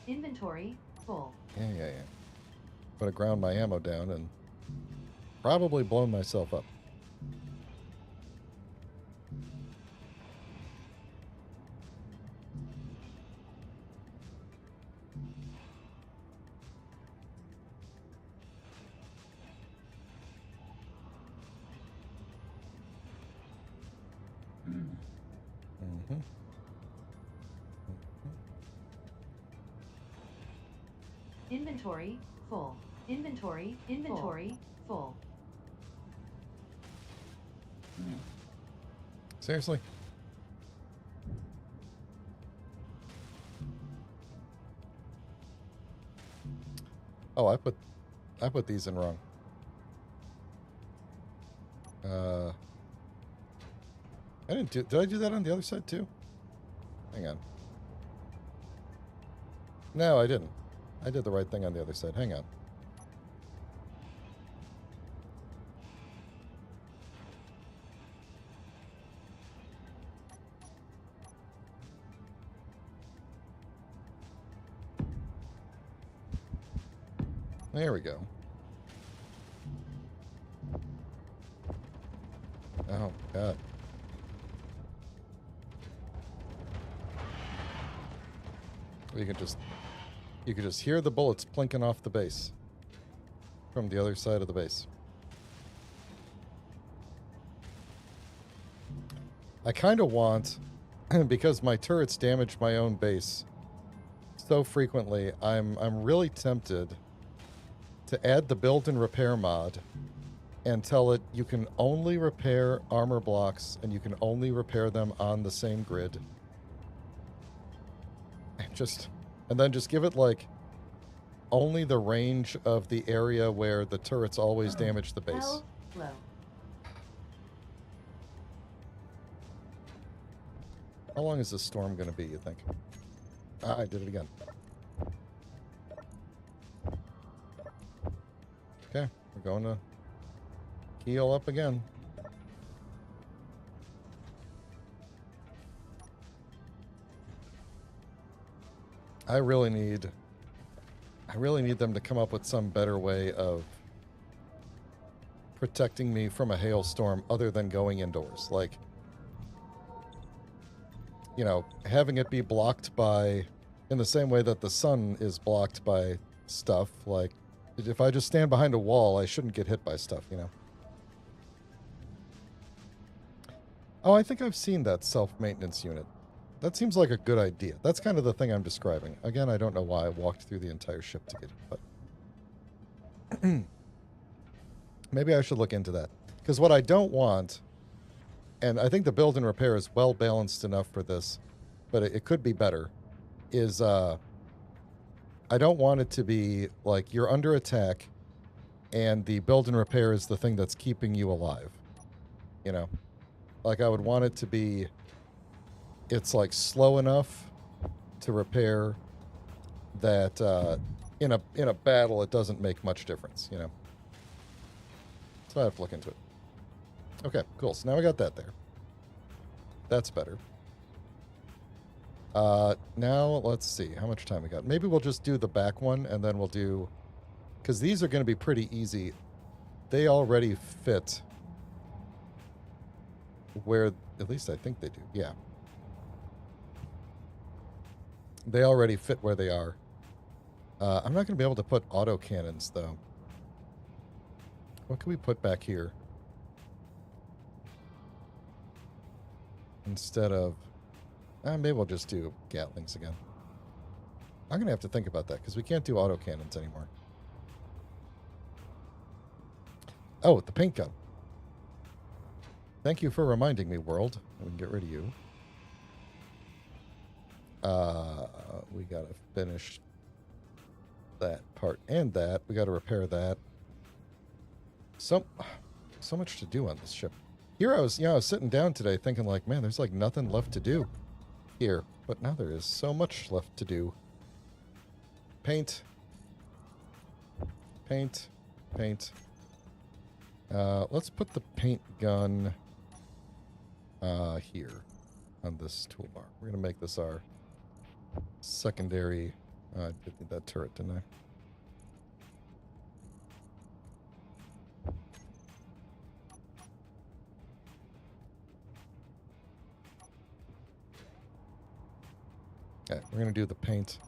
Inventory full.
Yeah. Would have ground my ammo down and probably blown myself up. Mm-hmm.
Inventory full. Inventory full.
Seriously? Oh, I put these in wrong. Did I do that on the other side too? Hang on. No, I didn't. I did the right thing on the other side. Hang on. There we go. Oh, God. You could just hear the bullets plinking off the base from the other side of the base. I kind of want, because my turrets damage my own base so frequently, I'm really tempted to add the build and repair mod and tell it you can only repair armor blocks and you can only repair them on the same grid. And then just give it, like, only the range of the area where the turrets always damage the base.
Low.
How long is this storm going to be, you think? Ah, I did it again. Okay, we're going to heal up again. I really need them to come up with some better way of protecting me from a hailstorm other than going indoors. Like, you know, having it be blocked by, in the same way that the sun is blocked by stuff. Like, if I just stand behind a wall, I shouldn't get hit by stuff, you know? Oh, I think I've seen that self-maintenance unit. That seems like a good idea. That's kind of the thing I'm describing. Again, I don't know why I walked through the entire ship to get it, but... maybe I should look into that. Because what I don't want, and I think the build and repair is well balanced enough for this, but it could be better, is I don't want it to be like you're under attack and the build and repair is the thing that's keeping you alive. You know? Like, I would want it to be, it's like slow enough to repair that in a battle it doesn't make much difference, you know? So I have to look into it. Okay, cool. So now we got that there. That's better. Now let's see how much time we got. Maybe we'll just do the back one and then we'll do, because these are going to be pretty easy. they already fit where, at least I think they do. Yeah. They already fit where they are. I'm not going to be able to put auto cannons, though. What can we put back here? Instead of... maybe we'll just do Gatlings again. I'm going to have to think about that, because we can't do auto cannons anymore. Oh, the paint gun. Thank you for reminding me, world. We can get rid of you. We got to finish that part and that. We got to repair that. So much to do on this ship. Here I was sitting down today thinking like, man, there's like nothing left to do here. But now there is so much left to do. Paint. Paint. Paint. Let's put the paint gun here on this toolbar. We're going to make this our secondary... I did need that turret, didn't I? Okay, we're going to do the paint.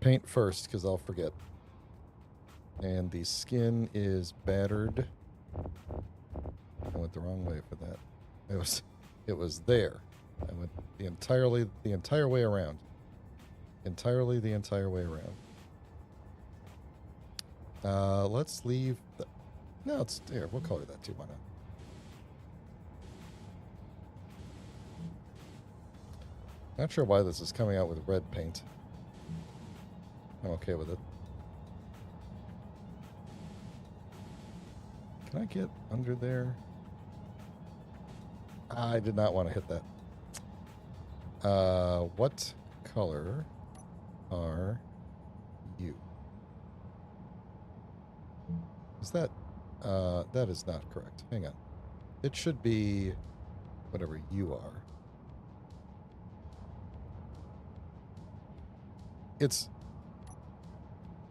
Paint first, because I'll forget. And the skin is battered. I went the wrong way for that. It was there. I went the entire way around. Entirely the entire way around. Let's leave the... No, it's here. We'll color that too. Why not? Not sure why this is coming out with red paint. I'm okay with it. Can I get under there? I did not want to hit that. What color are you? Is that... that is not correct. Hang on. It should be whatever you are. It's...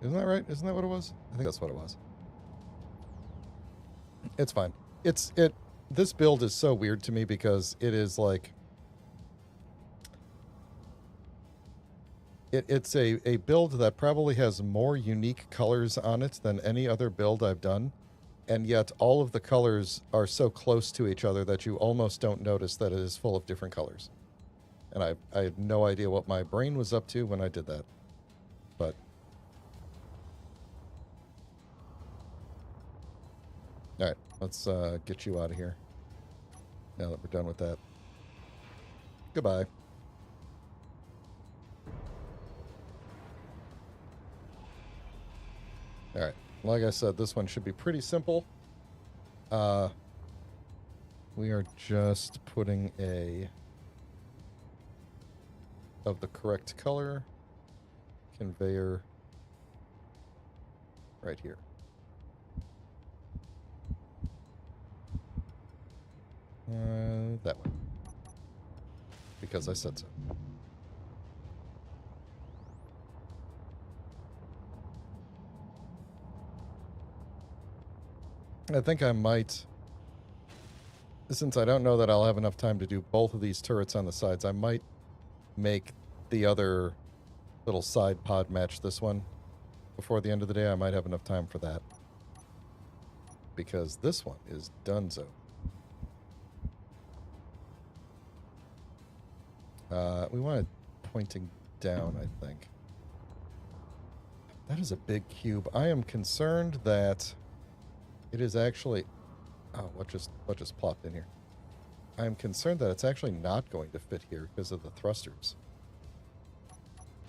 Isn't that right? Isn't that what it was? I think that's what it was. It's fine. This build is so weird to me because it is like... It's a build that probably has more unique colors on it than any other build I've done. And yet all of the colors are so close to each other that you almost don't notice that it is full of different colors. And I had no idea what my brain was up to when I did that. But... Alright, let's get you out of here. Now that we're done with that. Goodbye. Alright, like I said, this one should be pretty simple. We are just putting a... of the correct color conveyor right here. That one. Because I said so. I think I might, since I don't know that I'll have enough time to do both of these turrets on the sides, I might make the other little side pod match this one before the end of the day. I might have enough time for that. Because this one is donezo. We want it pointing down, I think. That is a big cube. I am concerned that it is actually... Oh, what just plopped in here? I am concerned that it's actually not going to fit here because of the thrusters.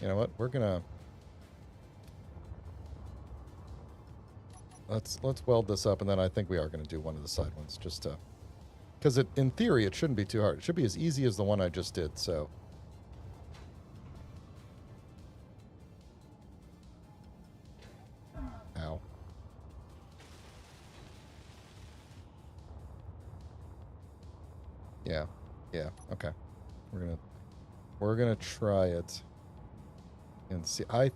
You know what? We're gonna... Let's weld this up, and then I think we are going to do one of the side ones, just to... Because in theory, it shouldn't be too hard. It should be as easy as the one I just did, so... Ow. Yeah. Yeah. Okay. We're gonna try it and see. I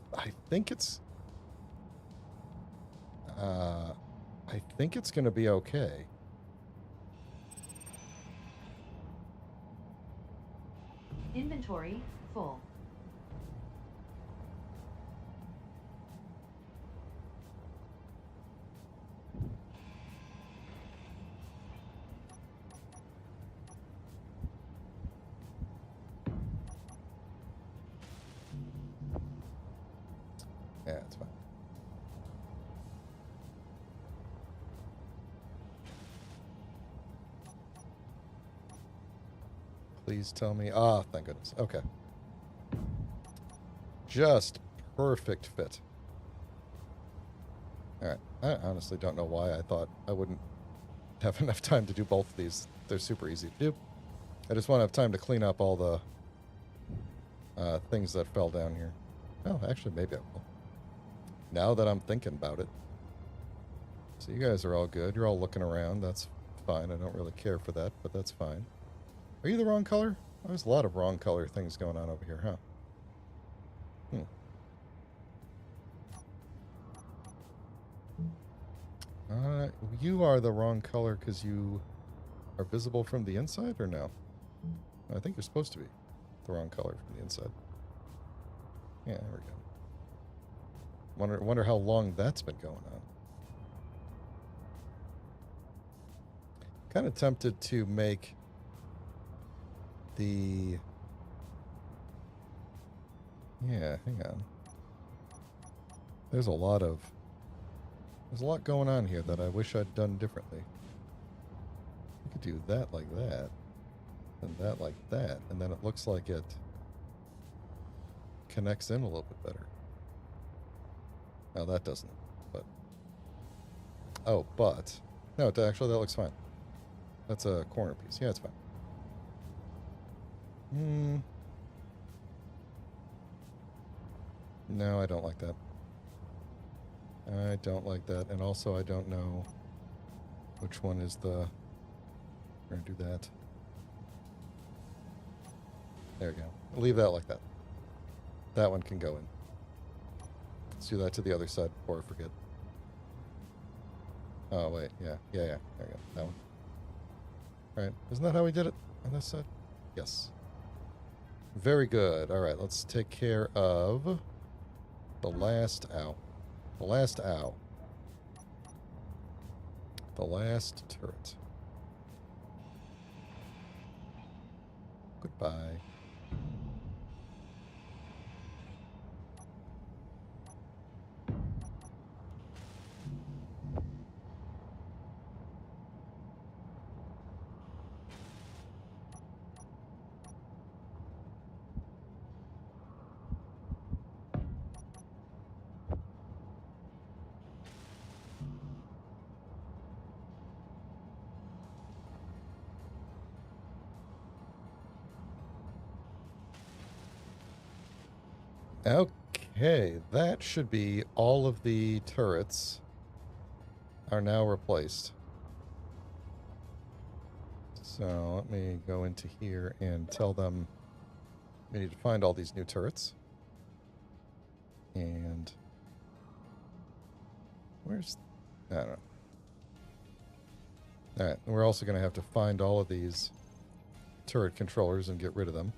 think it's I think it's going to be okay.
Inventory full.
Yeah, it's fine. Please tell me. Ah, thank goodness. Okay. Just perfect fit. All right. I honestly don't know why I thought I wouldn't have enough time to do both of these. They're super easy to do. I just want to have time to clean up all the things that fell down here. Oh, actually, maybe I will. Now that I'm thinking about it. So you guys are all good. You're all looking around. That's fine. I don't really care for that, but that's fine. Are you the wrong color? There's a lot of wrong color things going on over here, huh? You are the wrong color because you are visible from the inside, or no? I think you're supposed to be the wrong color from the inside. Yeah, there we go. Wonder how long that's been going on. Kind of tempted to make the... Yeah, hang on. There's a lot going on here that I wish I'd done differently. I could do that like that, and that like that, and then it looks like it connects in a little bit better. No, that doesn't, but... Oh, but... No, actually, that looks fine. That's a corner piece. Yeah, it's fine. No, I don't like that. I don't like that. And also, I don't know which one is the... We're going to do that. There we go. Leave that like that. That one can go in. Let's do that to the other side before I forget. Oh, wait. Yeah. There we go. That one. All right. Isn't that how we did it on this side? Yes. Very good. All right. Let's take care of the last ow. The last ow. The last turret. Goodbye. Okay, that should be all of the turrets are now replaced. So let me go into here and tell them we need to find all these new turrets. And where's... I don't know. Alright, we're also going to have to find all of these turret controllers and get rid of them.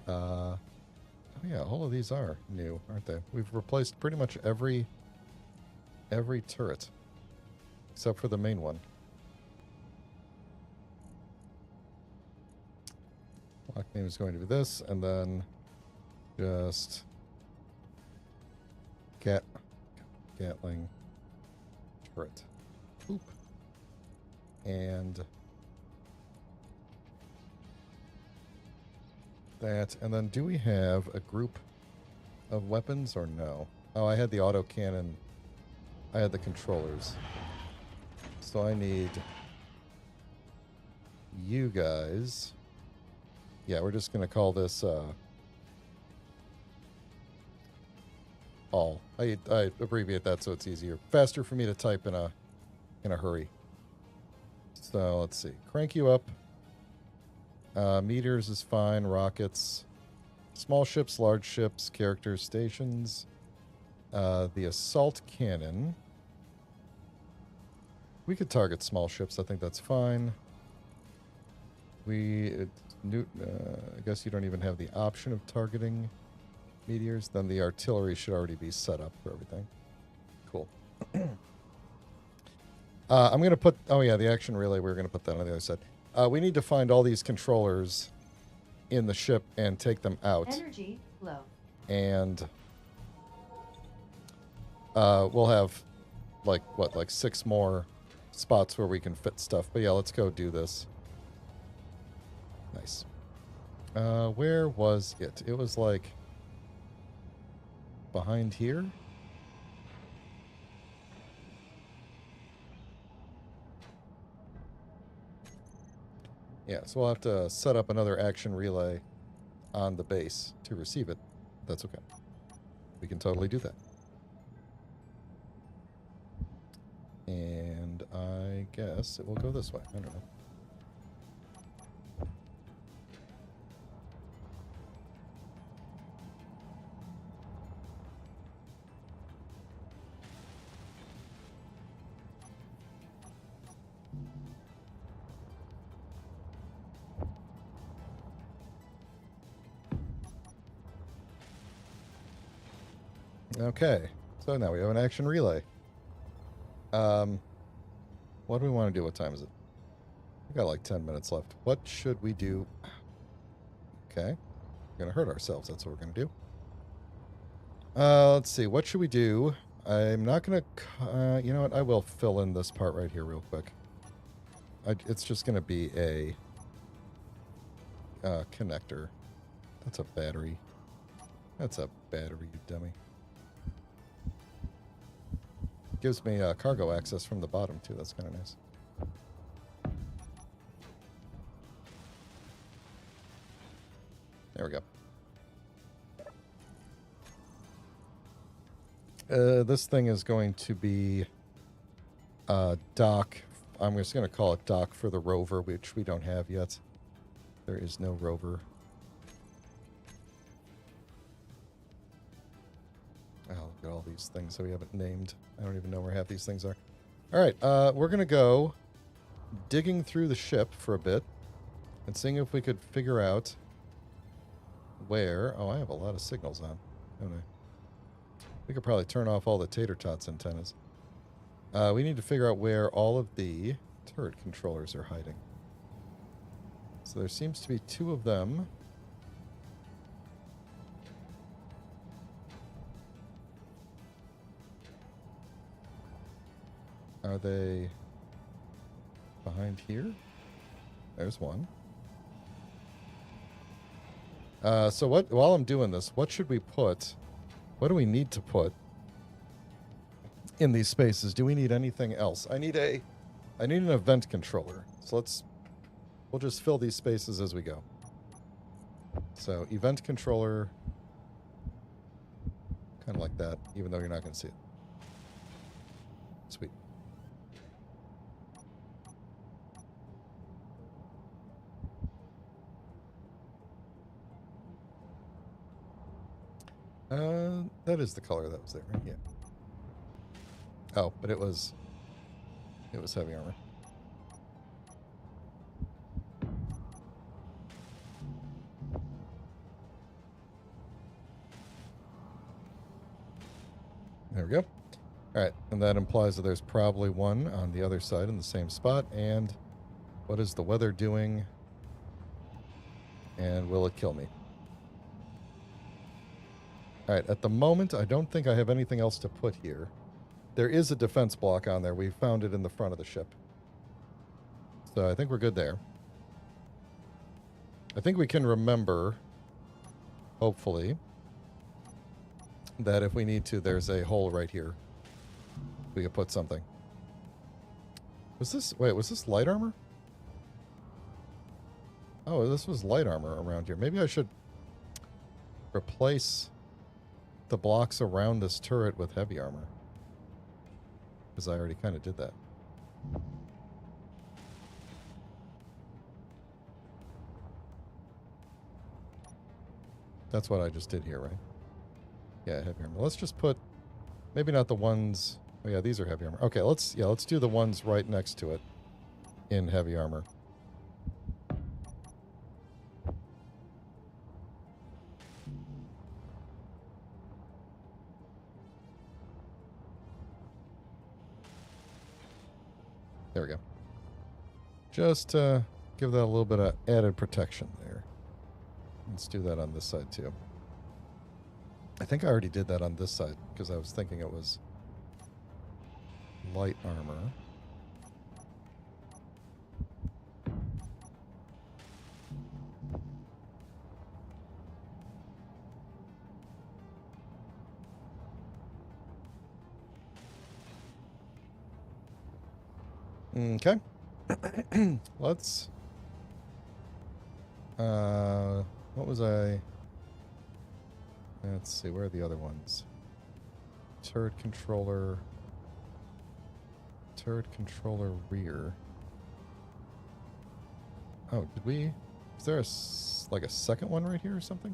Oh yeah, all of these are new, aren't they? We've replaced pretty much every turret, except for the main one. Lock name is going to be this, and then just Gatling turret. Oop. And that, and then do we have a group of weapons or no? Oh, I had the autocannon. I had the controllers. So I need you guys. Yeah, we're just going to call this all. I abbreviate that so it's easier. Faster for me to type in a hurry. So let's see. Crank you up. Meters is fine. Rockets. Small ships, large ships, characters, stations. The assault cannon. We could target small ships. I think that's fine. I guess you don't even have the option of targeting meteors. Then the artillery should already be set up for everything. Cool. I'm going to put... Oh, yeah, the action relay. We're going to put that on the other side. We need to find all these controllers in the ship and take them out.
Energy low.
And we'll have, like 6 more spots where we can fit stuff. But yeah, let's go do this. Nice. Where was it? It was like behind here. Yeah, so we'll have to set up another action relay on the base to receive it. That's okay. We can totally do that. And I guess it will go this way. I don't know. Okay, so now we have an action relay. What do we want to do? What time is it? We got like 10 minutes left. What should we do? Okay, we're gonna hurt ourselves. That's what we're gonna do. Let's see. What should we do? I'm not gonna. You know what? I will fill in this part right here real quick. It's just gonna be a connector. That's a battery. That's a battery, you dummy. Gives me cargo access from the bottom, too. That's kind of nice. There we go. This thing is going to be dock. I'm just going to call it dock for the rover, which we don't have yet. There is no rover. Oh, look at all these things that we haven't named. I don't even know where half these things are. All right, we're going to go digging through the ship for a bit and seeing if we could figure out where... Oh, I have a lot of signals on, don't I? We could probably turn off all the tater tots antennas. We need to figure out where all of the turret controllers are hiding. So there seems to be 2 of them. Are they behind here? There's one. So while I'm doing this, what should we put? What do we need to put in these spaces? Do we need anything else? I need an event controller. So we'll just fill these spaces as we go. So event controller, kind of like that, even though you're not going to see it. Sweet. That is the color that was there, right? Yeah. Oh, but it was heavy armor. There we go. All right, and that implies that there's probably one on the other side in the same spot. And what is the weather doing? And will it kill me? All right, at the moment, I don't think I have anything else to put here. There is a defense block on there. We found it in the front of the ship. So I think we're good there. I think we can remember, hopefully, that if we need to, there's a hole right here. We could put something. Was this light armor? Oh, this was light armor around here. Maybe I should replace the blocks around this turret with heavy armor. Because I already kind of did that. That's what I just did here, right? Yeah, heavy armor. Let's just put Maybe not the ones... Oh, yeah, these are heavy armor. Okay, let's do the ones right next to it in heavy armor. There we go. Just give that a little bit of added protection there. Let's do that on this side too. I think I already did that on this side because I was thinking it was light armor. Okay. Let's... what was I... Let's see, where are the other ones? Turret controller rear. Oh, did we... Is there like a second one right here or something?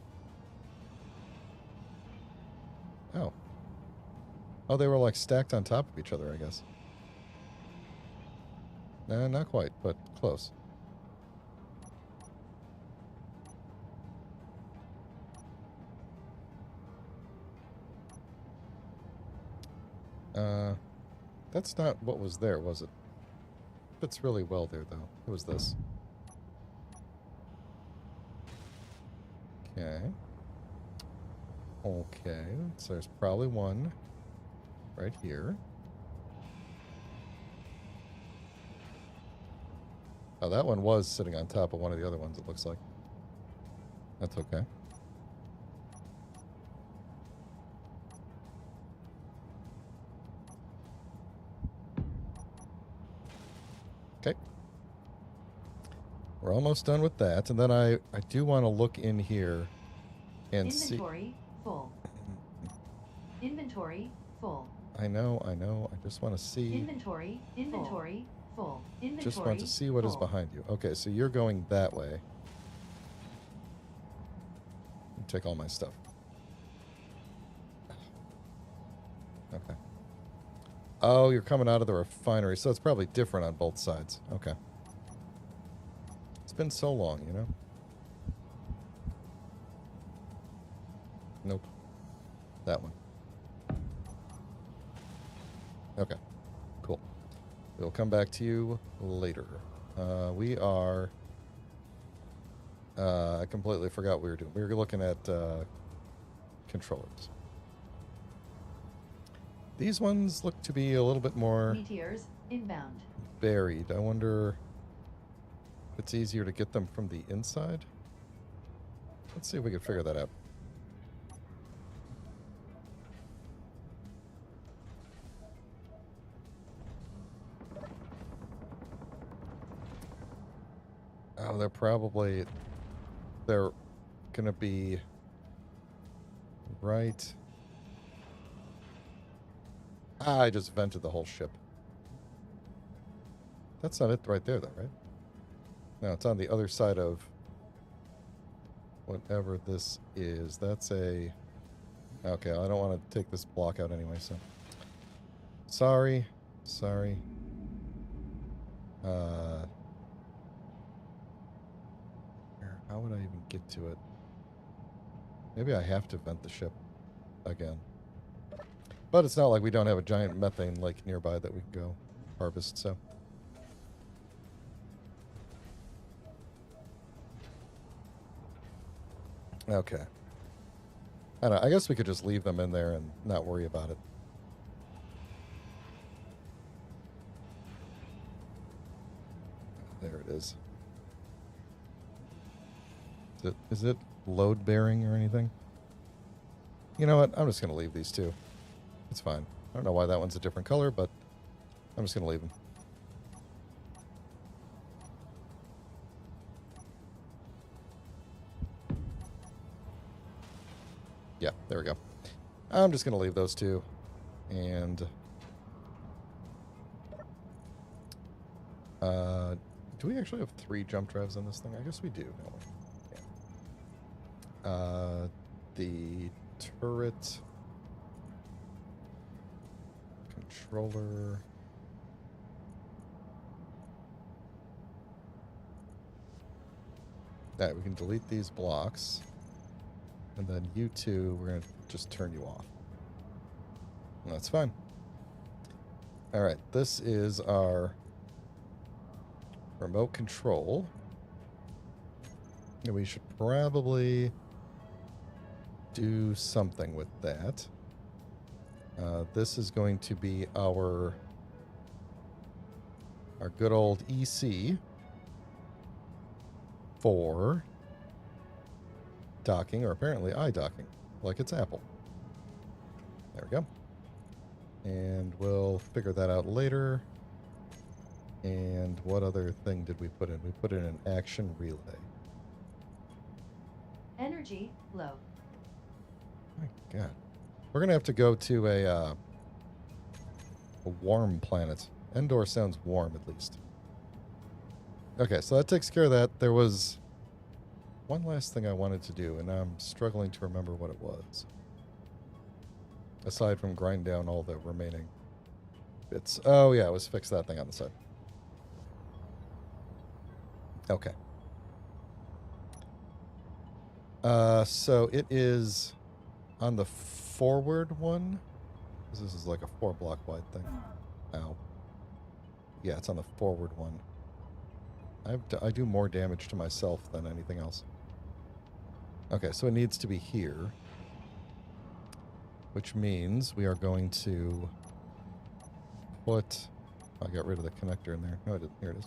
Oh. Oh, they were like stacked on top of each other, I guess. Nah, not quite, but close. That's not what was there, was it? Fits really well there, though. It was this. Okay. Okay, so there's probably one right here. Oh, that one was sitting on top of one of the other ones, it looks like. That's okay. Okay. We're almost done with that. And then I do want to look in here and see...
Inventory full. Inventory full.
I know. I just want to see...
Inventory full. Inventory
just want to see what is behind you. Okay, so you're going that way. Take all my stuff. Okay. Oh, you're coming out of the refinery, so it's probably different on both sides. Okay. It's been so long, you know? Nope. That one. Okay. Cool. We'll come back to you later. We are... I completely forgot what we were doing. We were looking at controllers. These ones look to be a little bit more...
Meteors inbound.
Buried. I wonder if it's easier to get them from the inside. Let's see if we can figure that out. Oh, they're gonna be right... Ah, I just vented the whole ship. That's not it right there, though, right? No, it's on the other side of whatever this is. That's a... Okay, I don't want to take this block out anyway, so... Sorry. How would I even get to it? Maybe I have to vent the ship again. But it's not like we don't have a giant methane lake nearby that we can go harvest, so... Okay. I don't know, I guess we could just leave them in there and not worry about it. There it is. Is it load bearing or anything? You know what? I'm just going to leave these two. It's fine. I don't know why that one's a different color, but I'm just going to leave them. Yeah, there we go. I'm just going to leave those two. And... do we actually have 3 jump drives on this thing? I guess we do, don't we? Yeah. The turret... controller. Alright, we can delete these blocks. And then you two, we're going to just turn you off. And that's fine. Alright, this is our remote control. And we should probably do something with that. This is going to be our good old EC for docking, or apparently iDocking, like it's Apple. There we go. And we'll figure that out later. And what other thing did we put in? We put in an action relay.
Energy low.
My God. We're going to have to go to a warm planet. Endor sounds warm, at least. Okay, so that takes care of that. There was one last thing I wanted to do, and I'm struggling to remember what it was. Aside from grind down all the remaining bits. Oh, yeah, it was fix that thing on the side. Okay. So it is on the forward one. This is like a 4-block wide thing. Ow. Yeah, it's on the forward one. I do more damage to myself than anything else. Okay, so it needs to be here. Which means we are going to put... I got rid of the connector in there. No, I didn't. Here it is.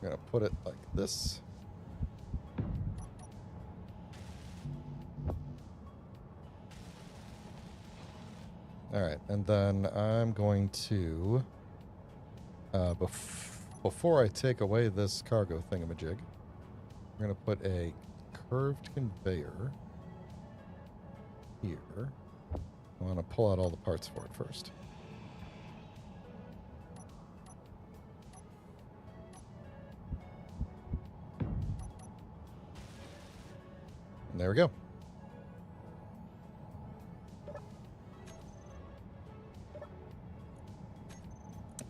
I'm going to put it like this. Alright, and then I'm going to... before I take away this cargo thingamajig, we're going to put a curved conveyor here. I want to pull out all the parts for it first. And there we go.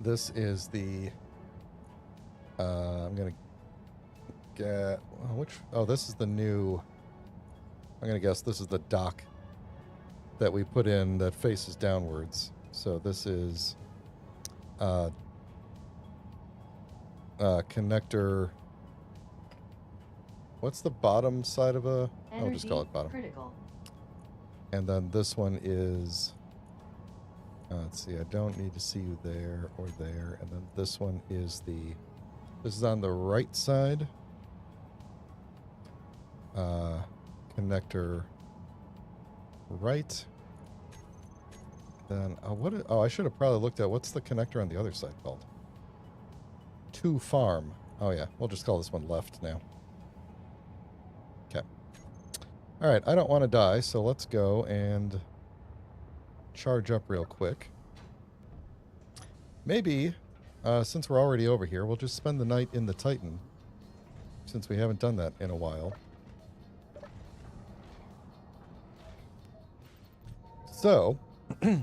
This is the... I'm going to get... which... Oh, this is the new... I'm going to guess this is the dock that we put in that faces downwards. So this is... connector... What's the bottom side of a... I'll just call it bottom.
Critical.
And then this one is... let's see, I don't need to see you there or there. And then this one is the... This is on the right side. Connector right. Then, oh, I should have probably looked at what's the connector on the other side called. To farm. Oh, yeah. We'll just call this one left now. Okay. All right. I don't want to die, so let's go and charge up real quick. Maybe, since we're already over here, we'll just spend the night in the Titan, since we haven't done that in a while. So, there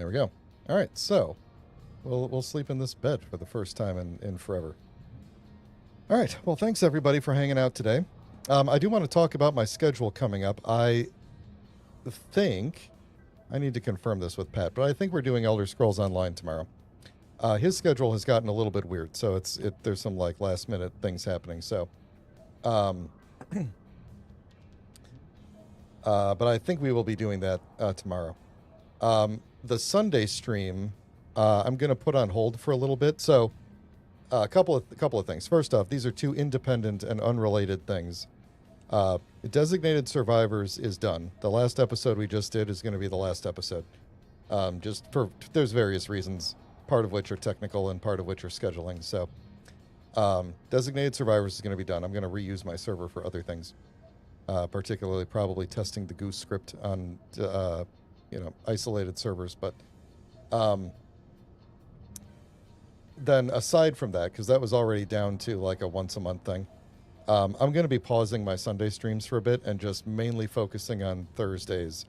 we go. All right, so we'll sleep in this bed for the first time in forever. All right, well, thanks everybody for hanging out today. I do want to talk about my schedule coming up. I think I need to confirm this with Pat, but I think we're doing Elder Scrolls Online tomorrow. His schedule has gotten a little bit weird, so there's some like last minute things happening. So, but I think we will be doing that tomorrow. The Sunday stream, I'm going to put on hold for a little bit. So, a couple of things. First off, these are two independent and unrelated things. Designated Survivors is done. The last episode we just did is going to be the last episode. There's various reasons, part of which are technical and part of which are scheduling. So, Designated Survivors is going to be done. I'm going to reuse my server for other things, particularly probably testing the Goose script on, isolated servers. But then aside from that, because that was already down to like a once a month thing, I'm going to be pausing my Sunday streams for a bit and just mainly focusing on Thursdays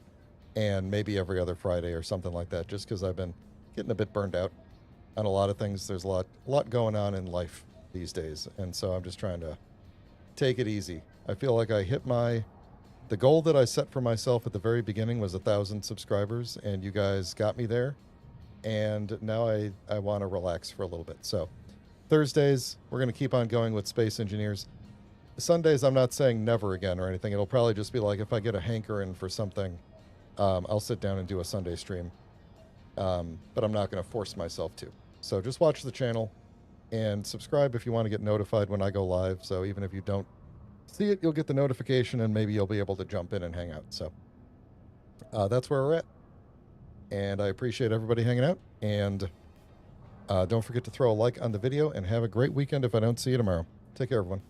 and maybe every other Friday or something like that, just because I've been getting a bit burned out on a lot of things. There's a lot going on in life these days, and so I'm just trying to take it easy. I feel like I hit the goal that I set for myself at the very beginning was 1,000 subscribers, and you guys got me there. And now I want to relax for a little bit. So Thursdays, we're going to keep on going with Space Engineers. Sundays, I'm not saying never again or anything. It'll probably just be like if I get a hankering for something, I'll sit down and do a Sunday stream. But I'm not going to force myself to. So just watch the channel and subscribe if you want to get notified when I go live. So even if you don't see it, you'll get the notification and maybe you'll be able to jump in and hang out. So that's where we're at. And I appreciate everybody hanging out. And don't forget to throw a like on the video and have a great weekend if I don't see you tomorrow. Take care, everyone.